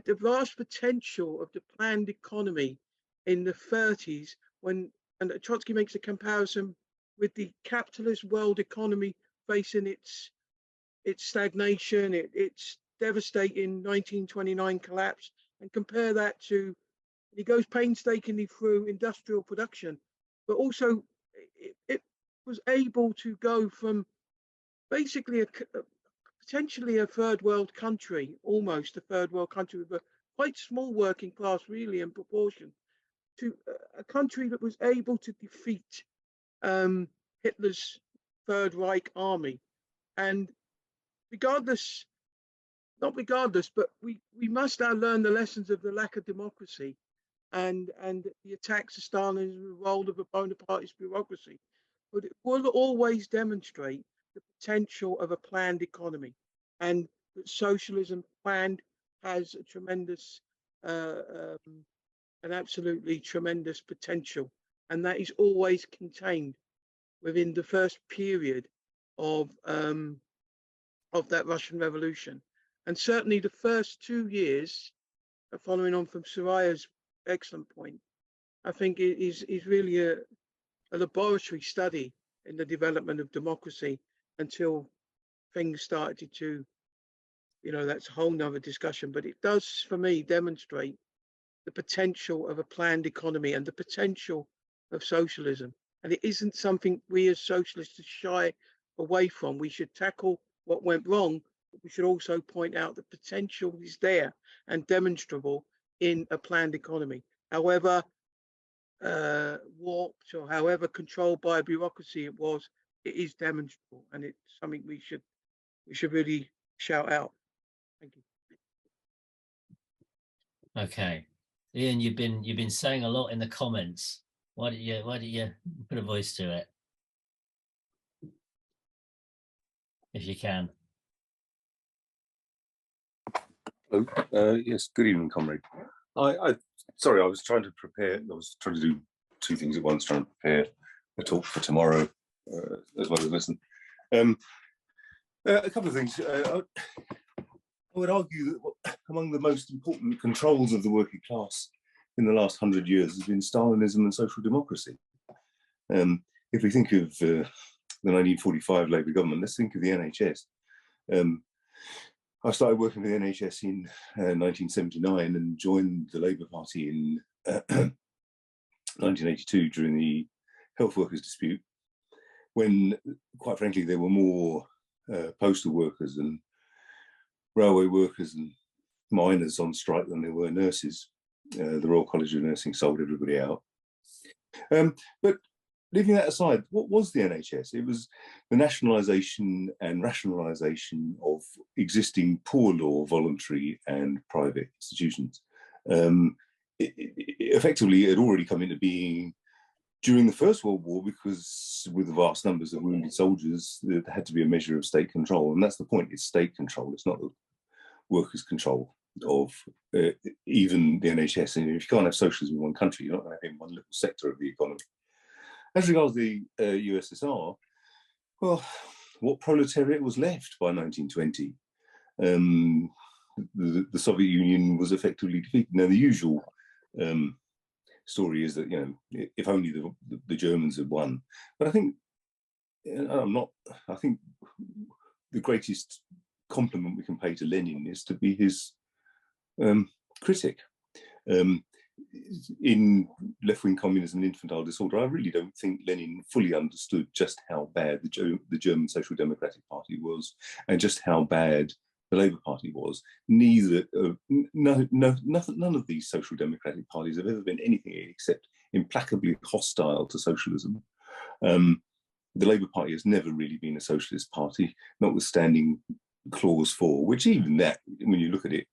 the vast potential of the planned economy in the 1930s, and Trotsky makes a comparison with the capitalist world economy facing its stagnation, its devastating 1929 collapse, and compare that to, he goes painstakingly through industrial production, but also it was able to go from basically potentially a third world country, almost a third world country with a quite small working class really in proportion, to a country that was able to defeat Hitler's Third Reich army. And not regardless, but we must now learn the lessons of the lack of democracy and the attacks of Stalin's role of a Bonapartist bureaucracy. But it will always demonstrate the potential of a planned economy, and that socialism planned has a tremendous an absolutely tremendous potential, and that is always contained within the first period of that Russian Revolution. And certainly the first 2 years, following on from Soraya's excellent point, I think it is really a laboratory study in the development of democracy until things started to, that's a whole nother discussion, but it does, for me, demonstrate the potential of a planned economy and the potential of socialism. And it isn't something we as socialists should shy away from. We should tackle what went wrong, but we should also point out the potential is there and demonstrable in a planned economy. However warped or however controlled by bureaucracy it was, it is demonstrable, and it's something we should really shout out. Thank you. Okay, Ian, you've been saying a lot in the comments. Why don't you put a voice to it, if you can? Hello. Yes, good evening, comrade. Sorry, I was trying to prepare. I was trying to do two things at once, trying to prepare a talk for tomorrow as well as listen. A couple of things. I would argue that among the most important controls of the working class in the last 100 years has been Stalinism and social democracy. If we think of the 1945 Labour government, let's think of the NHS. I started working for the NHS in 1979 and joined the Labour Party in 1982 during the health workers dispute, when, quite frankly, there were more postal workers and railway workers and miners on strike than there were nurses. The Royal College of Nursing sold everybody out. But leaving that aside, what was the NHS? It was the nationalisation and rationalisation of existing poor law, voluntary and private institutions. Effectively, it had already come into being during the First World War, because with the vast numbers of wounded soldiers, there had to be a measure of state control. And that's the point, it's state control, it's not the workers' control of even the NHS. And if you can't have socialism in one country, you're not going to have in one little sector of the economy. As regards the USSR, well, what proletariat was left by 1920? The Soviet Union was effectively defeated. Now, the usual story is that, if only the Germans had won. But I think, I think the greatest compliment we can pay to Lenin is to be his critic. In left-wing communism and infantile disorder, I really don't think Lenin fully understood just how bad the German Social Democratic Party was, and just how bad the Labour Party was. None of these social democratic parties have ever been anything except implacably hostile to socialism. The Labour Party has never really been a socialist party, notwithstanding Clause 4, which even that, when you look at it,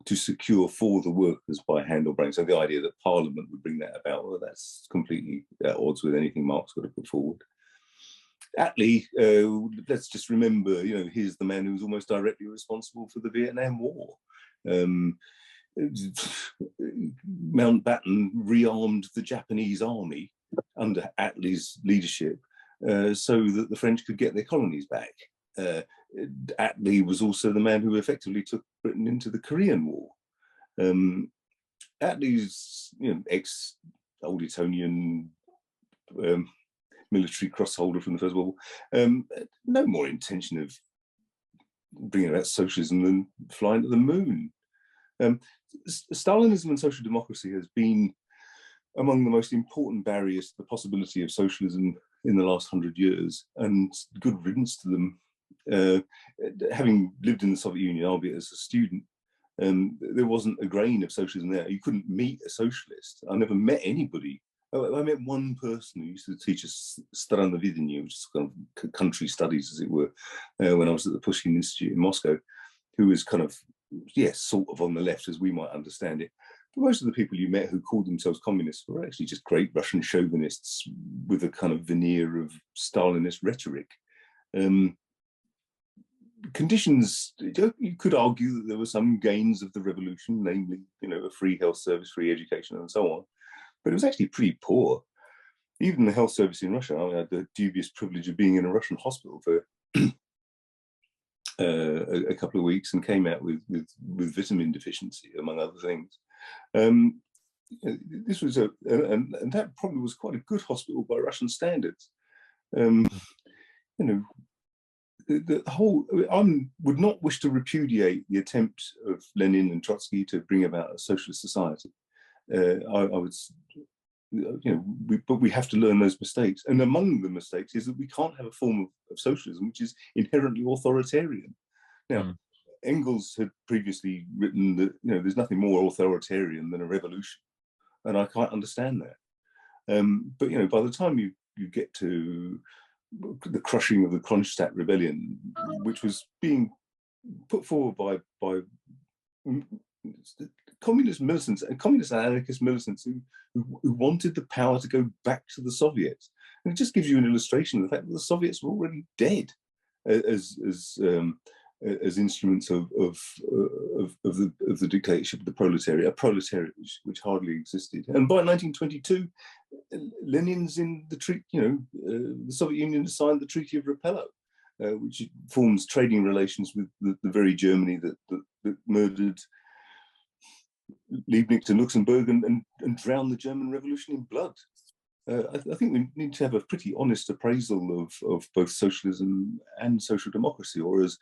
to secure for the workers by hand or brain. So the idea that Parliament would bring that about, well, that's completely at odds with anything Marx would have put forward. Attlee, let's just remember, here's the man who was almost directly responsible for the Vietnam War. Mountbatten rearmed the Japanese army under Attlee's leadership so that the French could get their colonies back. Attlee was also the man who effectively took Britain into the Korean War. Attlee's ex-Old Etonian military crossholder from the First World War, no more intention of bringing about socialism than flying to the moon. Stalinism and social democracy has been among the most important barriers to the possibility of socialism in the last 100 years, and good riddance to them. Having lived in the Soviet Union, albeit as a student, there wasn't a grain of socialism there. You couldn't meet a socialist. I never met anybody. I met one person who used to teach us Stranovidenie, which is kind of country studies, as it were, when I was at the Pushkin Institute in Moscow, who was kind of, yes, sort of on the left as we might understand it. But most of the people you met who called themselves communists were actually just great Russian chauvinists with a kind of veneer of Stalinist rhetoric. conditions, you could argue that there were some gains of the revolution, namely, a free health service, free education, and so on. But it was actually pretty poor. Even the health service in Russia, I had the dubious privilege of being in a Russian hospital for a couple of weeks and came out with vitamin deficiency, among other things. This was and that probably was quite a good hospital by Russian standards. The whole, I would not wish to repudiate the attempt of Lenin and Trotsky to bring about a socialist society. I would, but we have to learn those mistakes. And among the mistakes is that we can't have a form of socialism which is inherently authoritarian. Now, Engels had previously written that there's nothing more authoritarian than a revolution, and I can't understand that. But by the time you get to the crushing of the Kronstadt rebellion, which was being put forward by communist militants and communist anarchist militants who wanted the power to go back to the Soviets, and it just gives you an illustration of the fact that the Soviets were already dead as instruments of the dictatorship of the proletariat, a proletariat which hardly existed. And by 1922, Lenin's in the treaty. The Soviet Union has signed the Treaty of Rapallo, which forms trading relations with the very Germany that murdered Liebknecht and Luxembourg and drowned the German Revolution in blood. I think we need to have a pretty honest appraisal of both socialism and social democracy, or as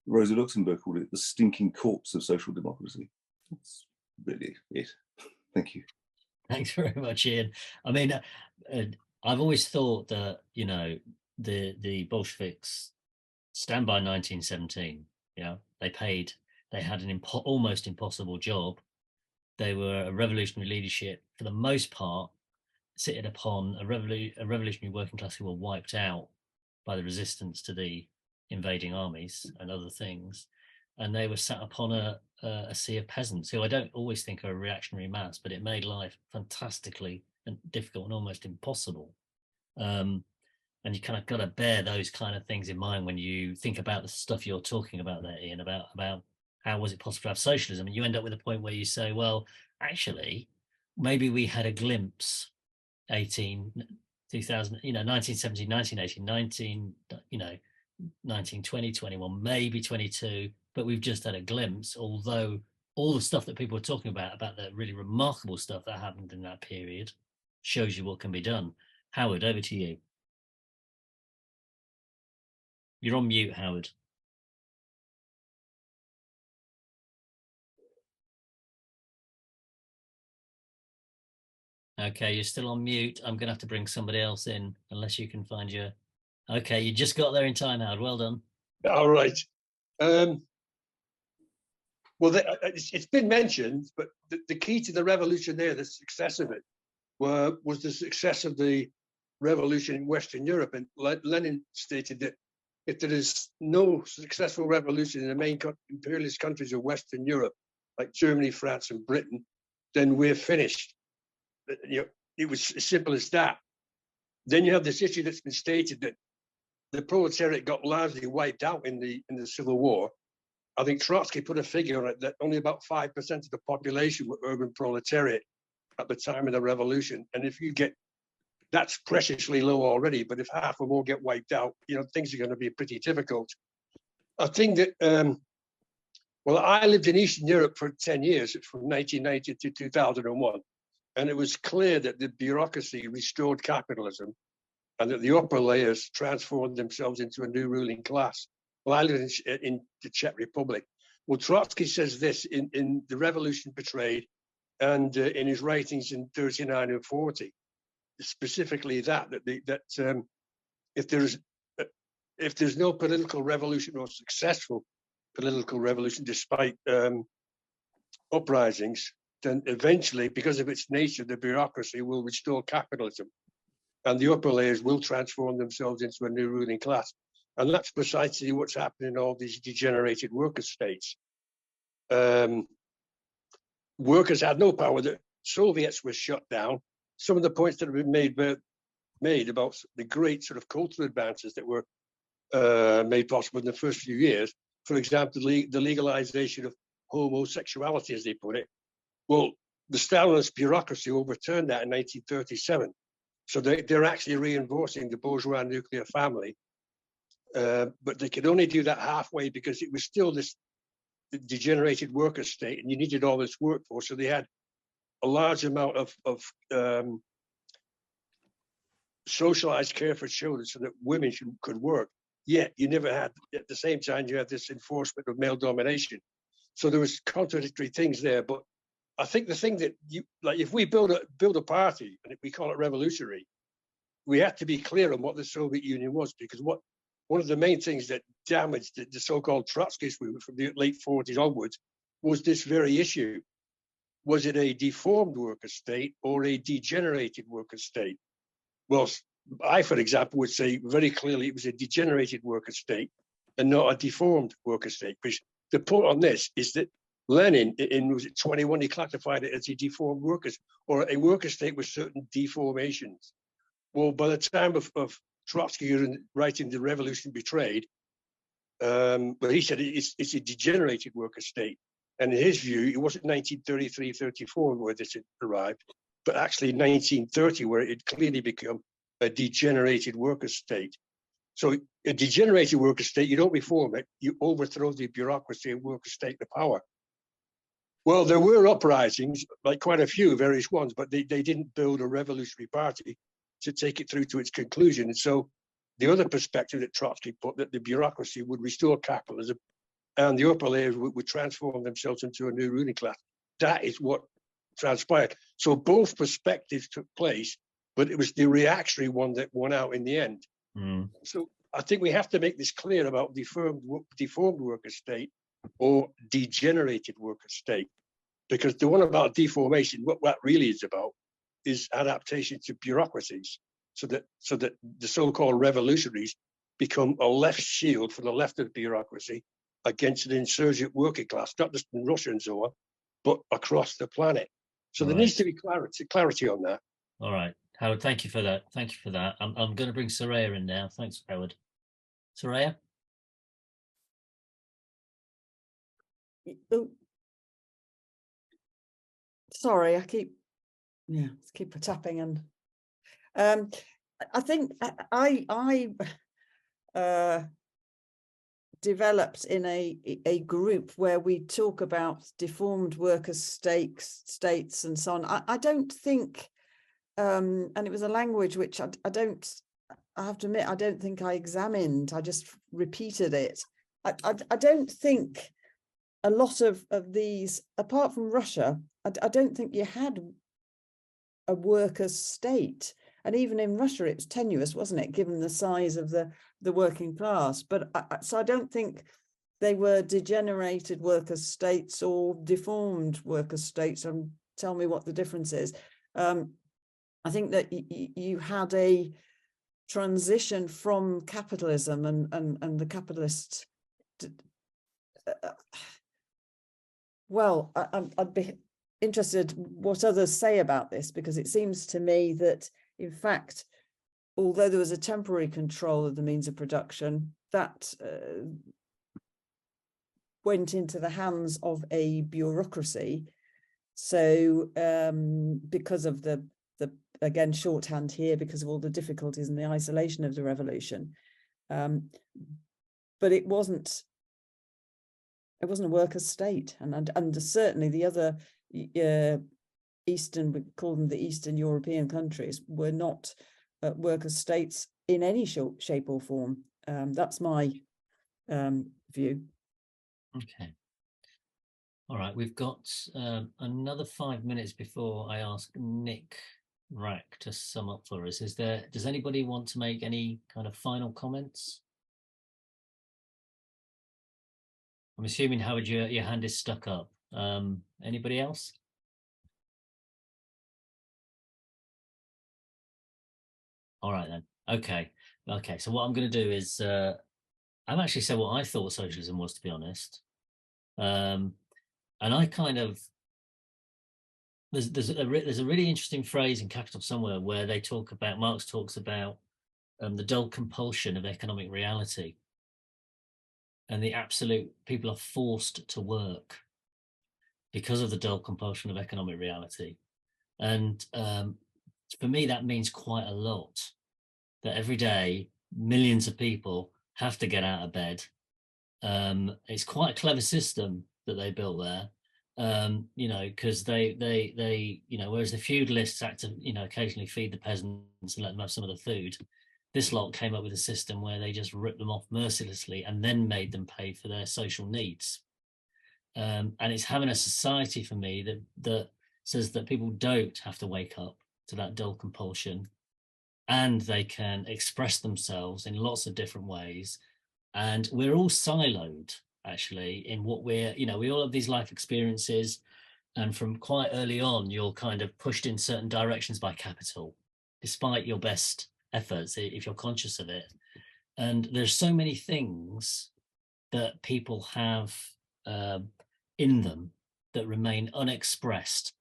Rosa Luxemburg called it, the stinking corpse of social democracy. That's really it. Thank you. Thanks very much, Ian. I mean, I've always thought that, the Bolsheviks stand by 1917. They had an almost impossible job. They were a revolutionary leadership, for the most part, sitting upon a revolutionary working class who were wiped out by the resistance to the invading armies and other things, and they were sat upon a sea of peasants who I don't always think are a reactionary mass, but it made life fantastically and difficult and almost impossible. And you kind of got to bear those kind of things in mind when you think about the stuff you're talking about there, Ian, about how was it possible to have socialism, and you end up with a point where you say, well, actually, maybe we had a glimpse 2000, 1917, 1918, 1920, 21, maybe 22, but we've just had a glimpse, although all the stuff that people are talking about the really remarkable stuff that happened in that period shows you what can be done. Howard, over to you. You're on mute, Howard. Okay, you're still on mute. I'm going to have to bring somebody else in, unless you can find your... Okay, you just got there in time, Howard. Well done. All right. It's been mentioned, but the key to the revolution there, the success of it, was the success of the revolution in Western Europe. And Lenin stated that if there is no successful revolution in the main imperialist countries of Western Europe, like Germany, France, and Britain, then we're finished. It was as simple as that. Then you have this issue that's been stated that the proletariat got largely wiped out in the Civil War. I think Trotsky put a figure on it that only about 5% of the population were urban proletariat at the time of the revolution. And if you get, that's preciously low already, but if half or more get wiped out, things are going to be pretty difficult. I think that, I lived in Eastern Europe for 10 years, from 1990 to 2001. And it was clear that the bureaucracy restored capitalism and that the upper layers transformed themselves into a new ruling class. Well, I live in the Czech Republic. Well, Trotsky says this in The Revolution Portrayed and in his writings in 39 and 40, specifically that if there's no political revolution or successful political revolution despite uprisings, then eventually, because of its nature, the bureaucracy will restore capitalism and the upper layers will transform themselves into a new ruling class. And that's precisely what's happening in all these degenerated worker states. Workers had no power. The Soviets were shut down. Some of the points that have been made about the great sort of cultural advances that were made possible in the first few years, for example, the legalization of homosexuality, as they put it. Well, the Stalinist bureaucracy overturned that in 1937. So they're actually reinforcing the bourgeois nuclear family. But they could only do that halfway because it was still this degenerated worker state, and you needed all this workforce. So they had a large amount of socialized care for children so that women could work. Yet you never had, at the same time, you had this enforcement of male domination. So there was contradictory things there. But I think the thing that if we build a party and we call it revolutionary, we have to be clear on what the Soviet Union was, because one of the main things that damaged the so-called Trotskyist movement from the late 40s onwards was this very issue. Was it a deformed worker state or a degenerated worker state? Well, I, for example, would say very clearly it was a degenerated worker state and not a deformed worker state. Because the point on this is that Lenin, in was it 21, he classified it as a deformed workers or a worker state with certain deformations. Well, by the time of Trotsky writing The Revolution Betrayed, but he said it's a degenerated worker state. And in his view, it wasn't 1933-34 where this had arrived, but actually 1930 where it had clearly become a degenerated worker state. So a degenerated worker state, you don't reform it, you overthrow the bureaucracy and worker state the power. Well, there were uprisings, like quite a few, various ones, but they didn't build a revolutionary party to take it through to its conclusion. And so the other perspective that Trotsky put, that the bureaucracy would restore capitalism and the upper layers would transform themselves into a new ruling class. That is what transpired. So both perspectives took place, but it was the reactionary one that won out in the end. Mm. So I think we have to make this clear about deformed worker state or degenerated worker state, because the one about deformation, what that really is about is adaptation to bureaucracies, so that the so-called revolutionaries become a left shield for the left of the bureaucracy against an insurgent working class, not just in Russia and so on, but across the planet. So there needs to be clarity on that. All right, Howard, thank you for that. Thank you for that. I'm going to bring Soraya in now. Thanks, Howard. Soraya? Oh. Sorry, I keep tapping, and I think I developed in a group where we talk about deformed worker states and so on. I don't think, and it was a language which I have to admit, I don't think I examined. I just repeated it. I don't think a lot of these, apart from Russia, I don't think you had a worker state. And even in Russia, it was tenuous, wasn't it, given the size of the working class? But so I don't think they were degenerated worker states or deformed worker states. And tell me what the difference is. I think that you had a transition from capitalism and the capitalist. Well, I'd be interested what others say about this, because it seems to me that, in fact, although there was a temporary control of the means of production, that went into the hands of a bureaucracy. So because of the again, shorthand here, because of all the difficulties and the isolation of the revolution, but it wasn't a worker state, and certainly the other Eastern, we call them the Eastern European countries, were not worker states in any shape or form. That's my view. Okay. All right, we've got another 5 minutes before I ask Nick Wrack to sum up for us. Does anybody want to make any kind of final comments? I'm assuming, Howard, your hand is stuck up. Anybody else? All right then. Okay. So what I'm going to do is I've actually said what I thought socialism was, to be honest. And I kind of there's a really interesting phrase in Capital somewhere where they talk about, Marx talks about the dull compulsion of economic reality. and the absolute people are forced to work because of the dull compulsion of economic reality. And for me, that means quite a lot, that every day millions of people have to get out of bed. It's quite a clever system that they built there, you know, because they you know, whereas the feudalists had to, you know, occasionally feed the peasants and let them have some of the food, this lot came up with a system where they just ripped them off mercilessly and then made them pay for their social needs. And it's having a society for me that says that people don't have to wake up to that dull compulsion, and they can express themselves in lots of different ways. And we're all siloed, actually, in what we're, you know, we all have these life experiences, and from quite early on, you're kind of pushed in certain directions by capital, despite your best efforts, if you're conscious of it. And there's so many things that people have in them that remain unexpressed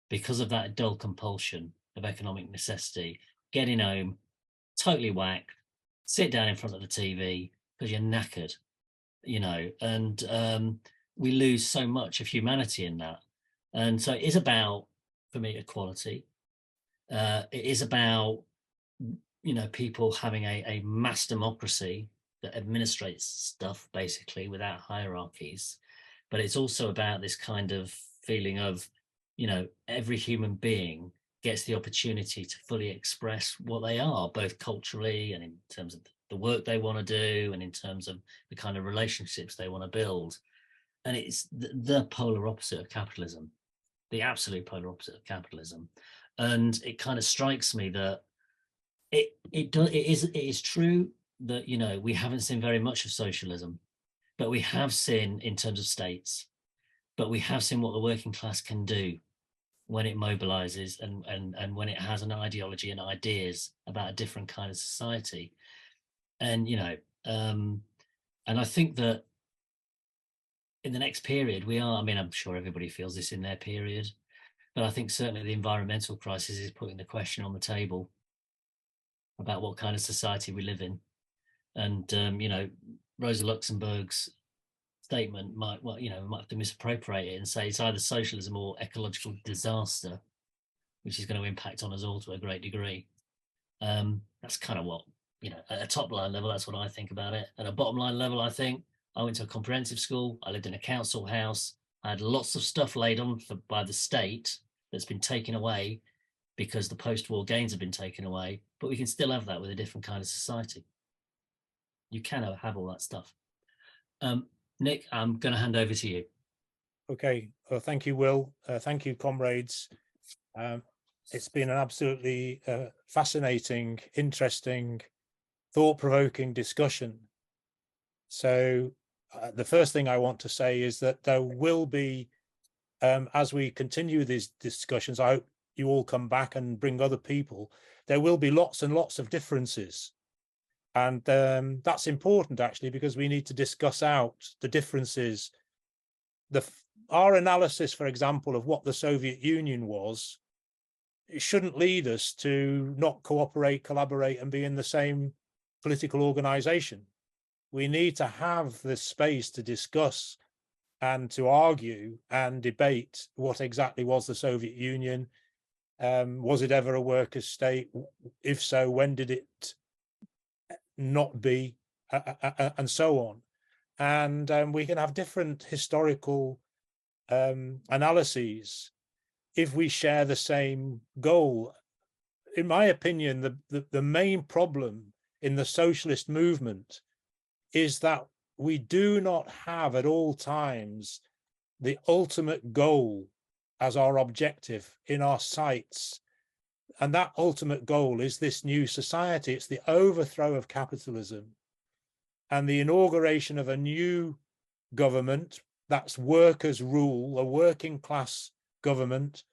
because of that dull compulsion of economic necessity. Getting home, totally whacked, sit down in front of the TV because you're knackered, you know, and we lose so much of humanity in that. And so it is about, for me, equality. It is about, you know, people having a mass democracy that administrates stuff basically without hierarchies. But it's also about this kind of feeling of, you know, every human being gets the opportunity to fully express what they are, both culturally and in terms of the work they want to do and in terms of the kind of relationships they want to build. And it's the polar opposite of capitalism, the absolute polar opposite of capitalism. And it kind of strikes me that it is true that, you know, we haven't seen very much of socialism, but we have seen in terms of states, but we have seen what the working class can do when it mobilizes and when it has an ideology and ideas about a different kind of society. And, you know, and I think that in the next period we are, I mean, I'm sure everybody feels this in their period, but I think certainly the environmental crisis is putting the question on the table about what kind of society we live in. And, you know, Rosa Luxemburg's statement might, well, you know, we might have to misappropriate it and say it's either socialism or ecological disaster, which is going to impact on us all to a great degree. That's kind of what, you know, at a top line level, that's what I think about it. At a bottom line level, I think I went to a comprehensive school. I lived in a council house. I had lots of stuff laid on by the state that's been taken away because the post-war gains have been taken away, but we can still have that with a different kind of society. You can have all that stuff. Nick, I'm going to hand over to you. Okay, well, thank you, Will. Thank you, comrades. It's been an absolutely fascinating, interesting, thought-provoking discussion. So the first thing I want to say is that there will be, as we continue these discussions, I hope you all come back and bring other people, there will be lots and lots of differences. And that's important, actually, because we need to discuss out the differences. Our analysis, for example, of what the Soviet Union was, it shouldn't lead us to not cooperate, collaborate, and be in the same political organization. We need to have the space to discuss and to argue and debate what exactly was the Soviet Union. Was it ever a workers' state? If so, when did it not be, and so on. And we can have different historical analyses if we share the same goal. In my opinion, the main problem in the socialist movement is that we do not have at all times the ultimate goal as our objective in our sights. And that ultimate goal is this new society. It's the overthrow of capitalism and the inauguration of a new government that's workers' rule, a working class government,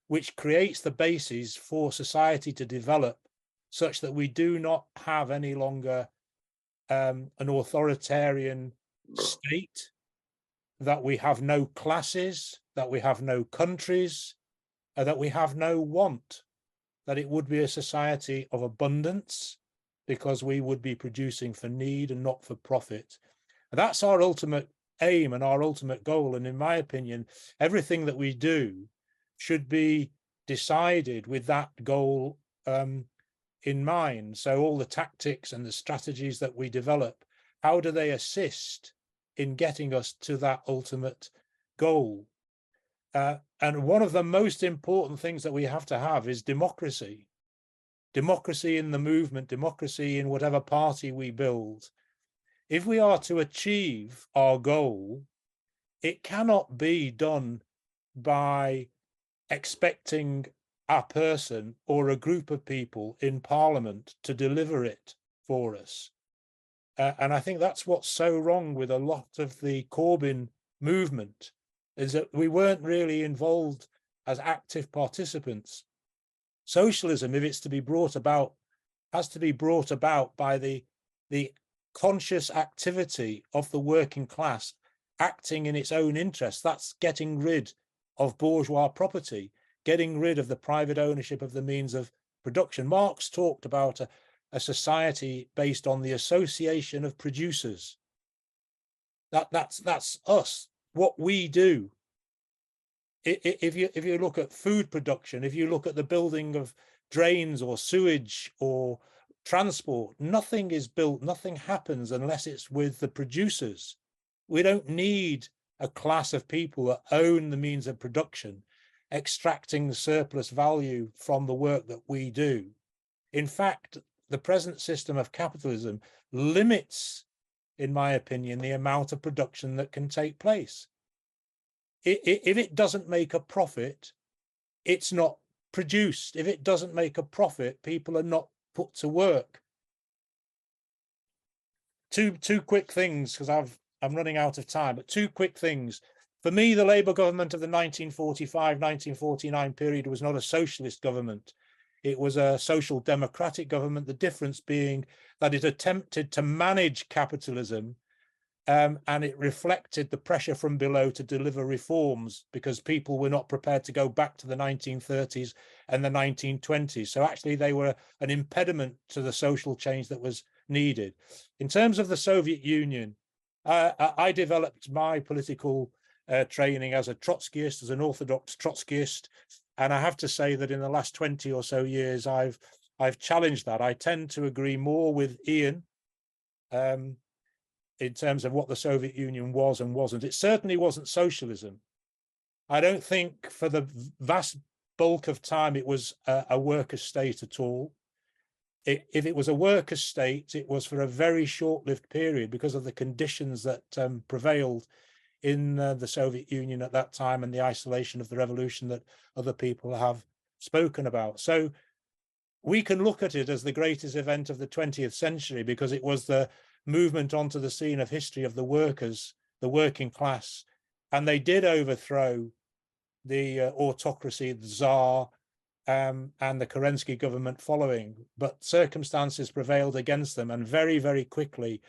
which creates the basis for society to develop such that we do not have any longer an authoritarian state, that we have no classes, that we have no countries, that we have no want, that it would be a society of abundance because we would be producing for need and not for profit. That's our ultimate aim and our ultimate goal. And in my opinion, everything that we do should be decided with that goal in mind. So all the tactics and the strategies that we develop, how do they assist in getting us to that ultimate goal? And one of the most important things that we have to have is democracy. Democracy in the movement, democracy in whatever party we build. If we are to achieve our goal, it cannot be done by expecting a person or a group of people in Parliament to deliver it for us. And I think that's what's so wrong with a lot of the Corbyn movement, is that we weren't really involved as active participants. Socialism, if it's to be brought about, has to be brought about by the conscious activity of the working class acting in its own interest. That's getting rid of bourgeois property, getting rid of the private ownership of the means of production. Marx talked about a society based on the association of producers. That's us, what we do. If you look at food production, if you look at the building of drains or sewage or transport, nothing is built, nothing happens unless it's with the producers. We don't need a class of people that own the means of production, extracting the surplus value from the work that we do. In fact, the present system of capitalism limits, in my opinion, the amount of production that can take place. If it doesn't make a profit, it's not produced. If it doesn't make a profit, people are not put to work. Two quick things, because I'm running out of time, but two quick things. For me, the Labour government of the 1945-1949 period was not a socialist government. It was a social democratic government, the difference being that it attempted to manage capitalism, and it reflected the pressure from below to deliver reforms because people were not prepared to go back to the 1930s and the 1920s. So actually they were an impediment to the social change that was needed. In terms of the Soviet Union, I developed my political training as a Trotskyist, as an orthodox Trotskyist. And I have to say that in the last 20 or so years, I've challenged that. I tend to agree more with Ian in terms of what the Soviet Union was and wasn't. It certainly wasn't socialism. I don't think for the vast bulk of time it was a worker state at all. If it was a worker state, it was for a very short-lived period because of the conditions that prevailed in the Soviet Union at that time and the isolation of the revolution that other people have spoken about. So we can look at it as the greatest event of the 20th century because it was the movement onto the scene of history of the workers, the working class, and they did overthrow the autocracy, the Tsar, and the Kerensky government following, but circumstances prevailed against them, and very, very quickly,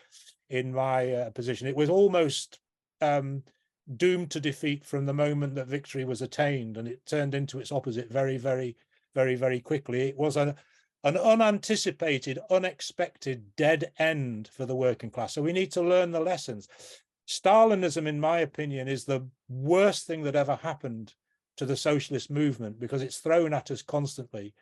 in my position, it was almost doomed to defeat from the moment that victory was attained, and it turned into its opposite very, very, very, very quickly. It was an unanticipated, unexpected dead end for the working class. So we need to learn the lessons. Stalinism, in my opinion, is the worst thing that ever happened to the socialist movement because it's thrown at us constantly.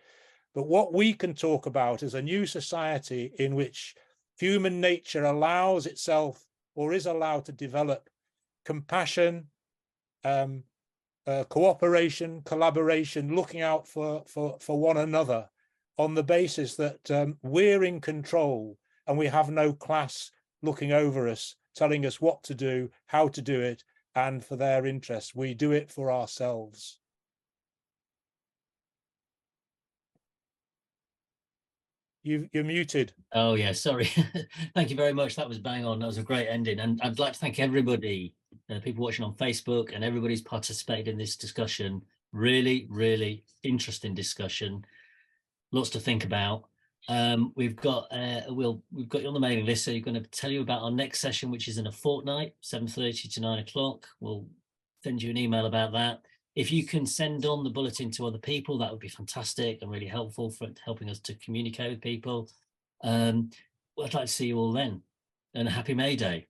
But what we can talk about is a new society in which human nature allows itself or is allowed to develop compassion, cooperation, collaboration, looking out for one another on the basis that we're in control and we have no class looking over us, telling us what to do, how to do it, and for their interests. We do it for ourselves. You're muted. Oh yeah, sorry. Thank you very much. That was bang on. That was a great ending. And I'd like to thank everybody, people watching on Facebook, and everybody's participated in this discussion. Really, really interesting discussion. Lots to think about. We've got we've got you on the mailing list, so you're going to tell you about our next session, which is in a fortnight, 7:30 to 9 o'clock. We'll send you an email about that. If you can send on the bulletin to other people, that would be fantastic and really helpful for helping us to communicate with people. I'd like to see you all then, and a happy May Day.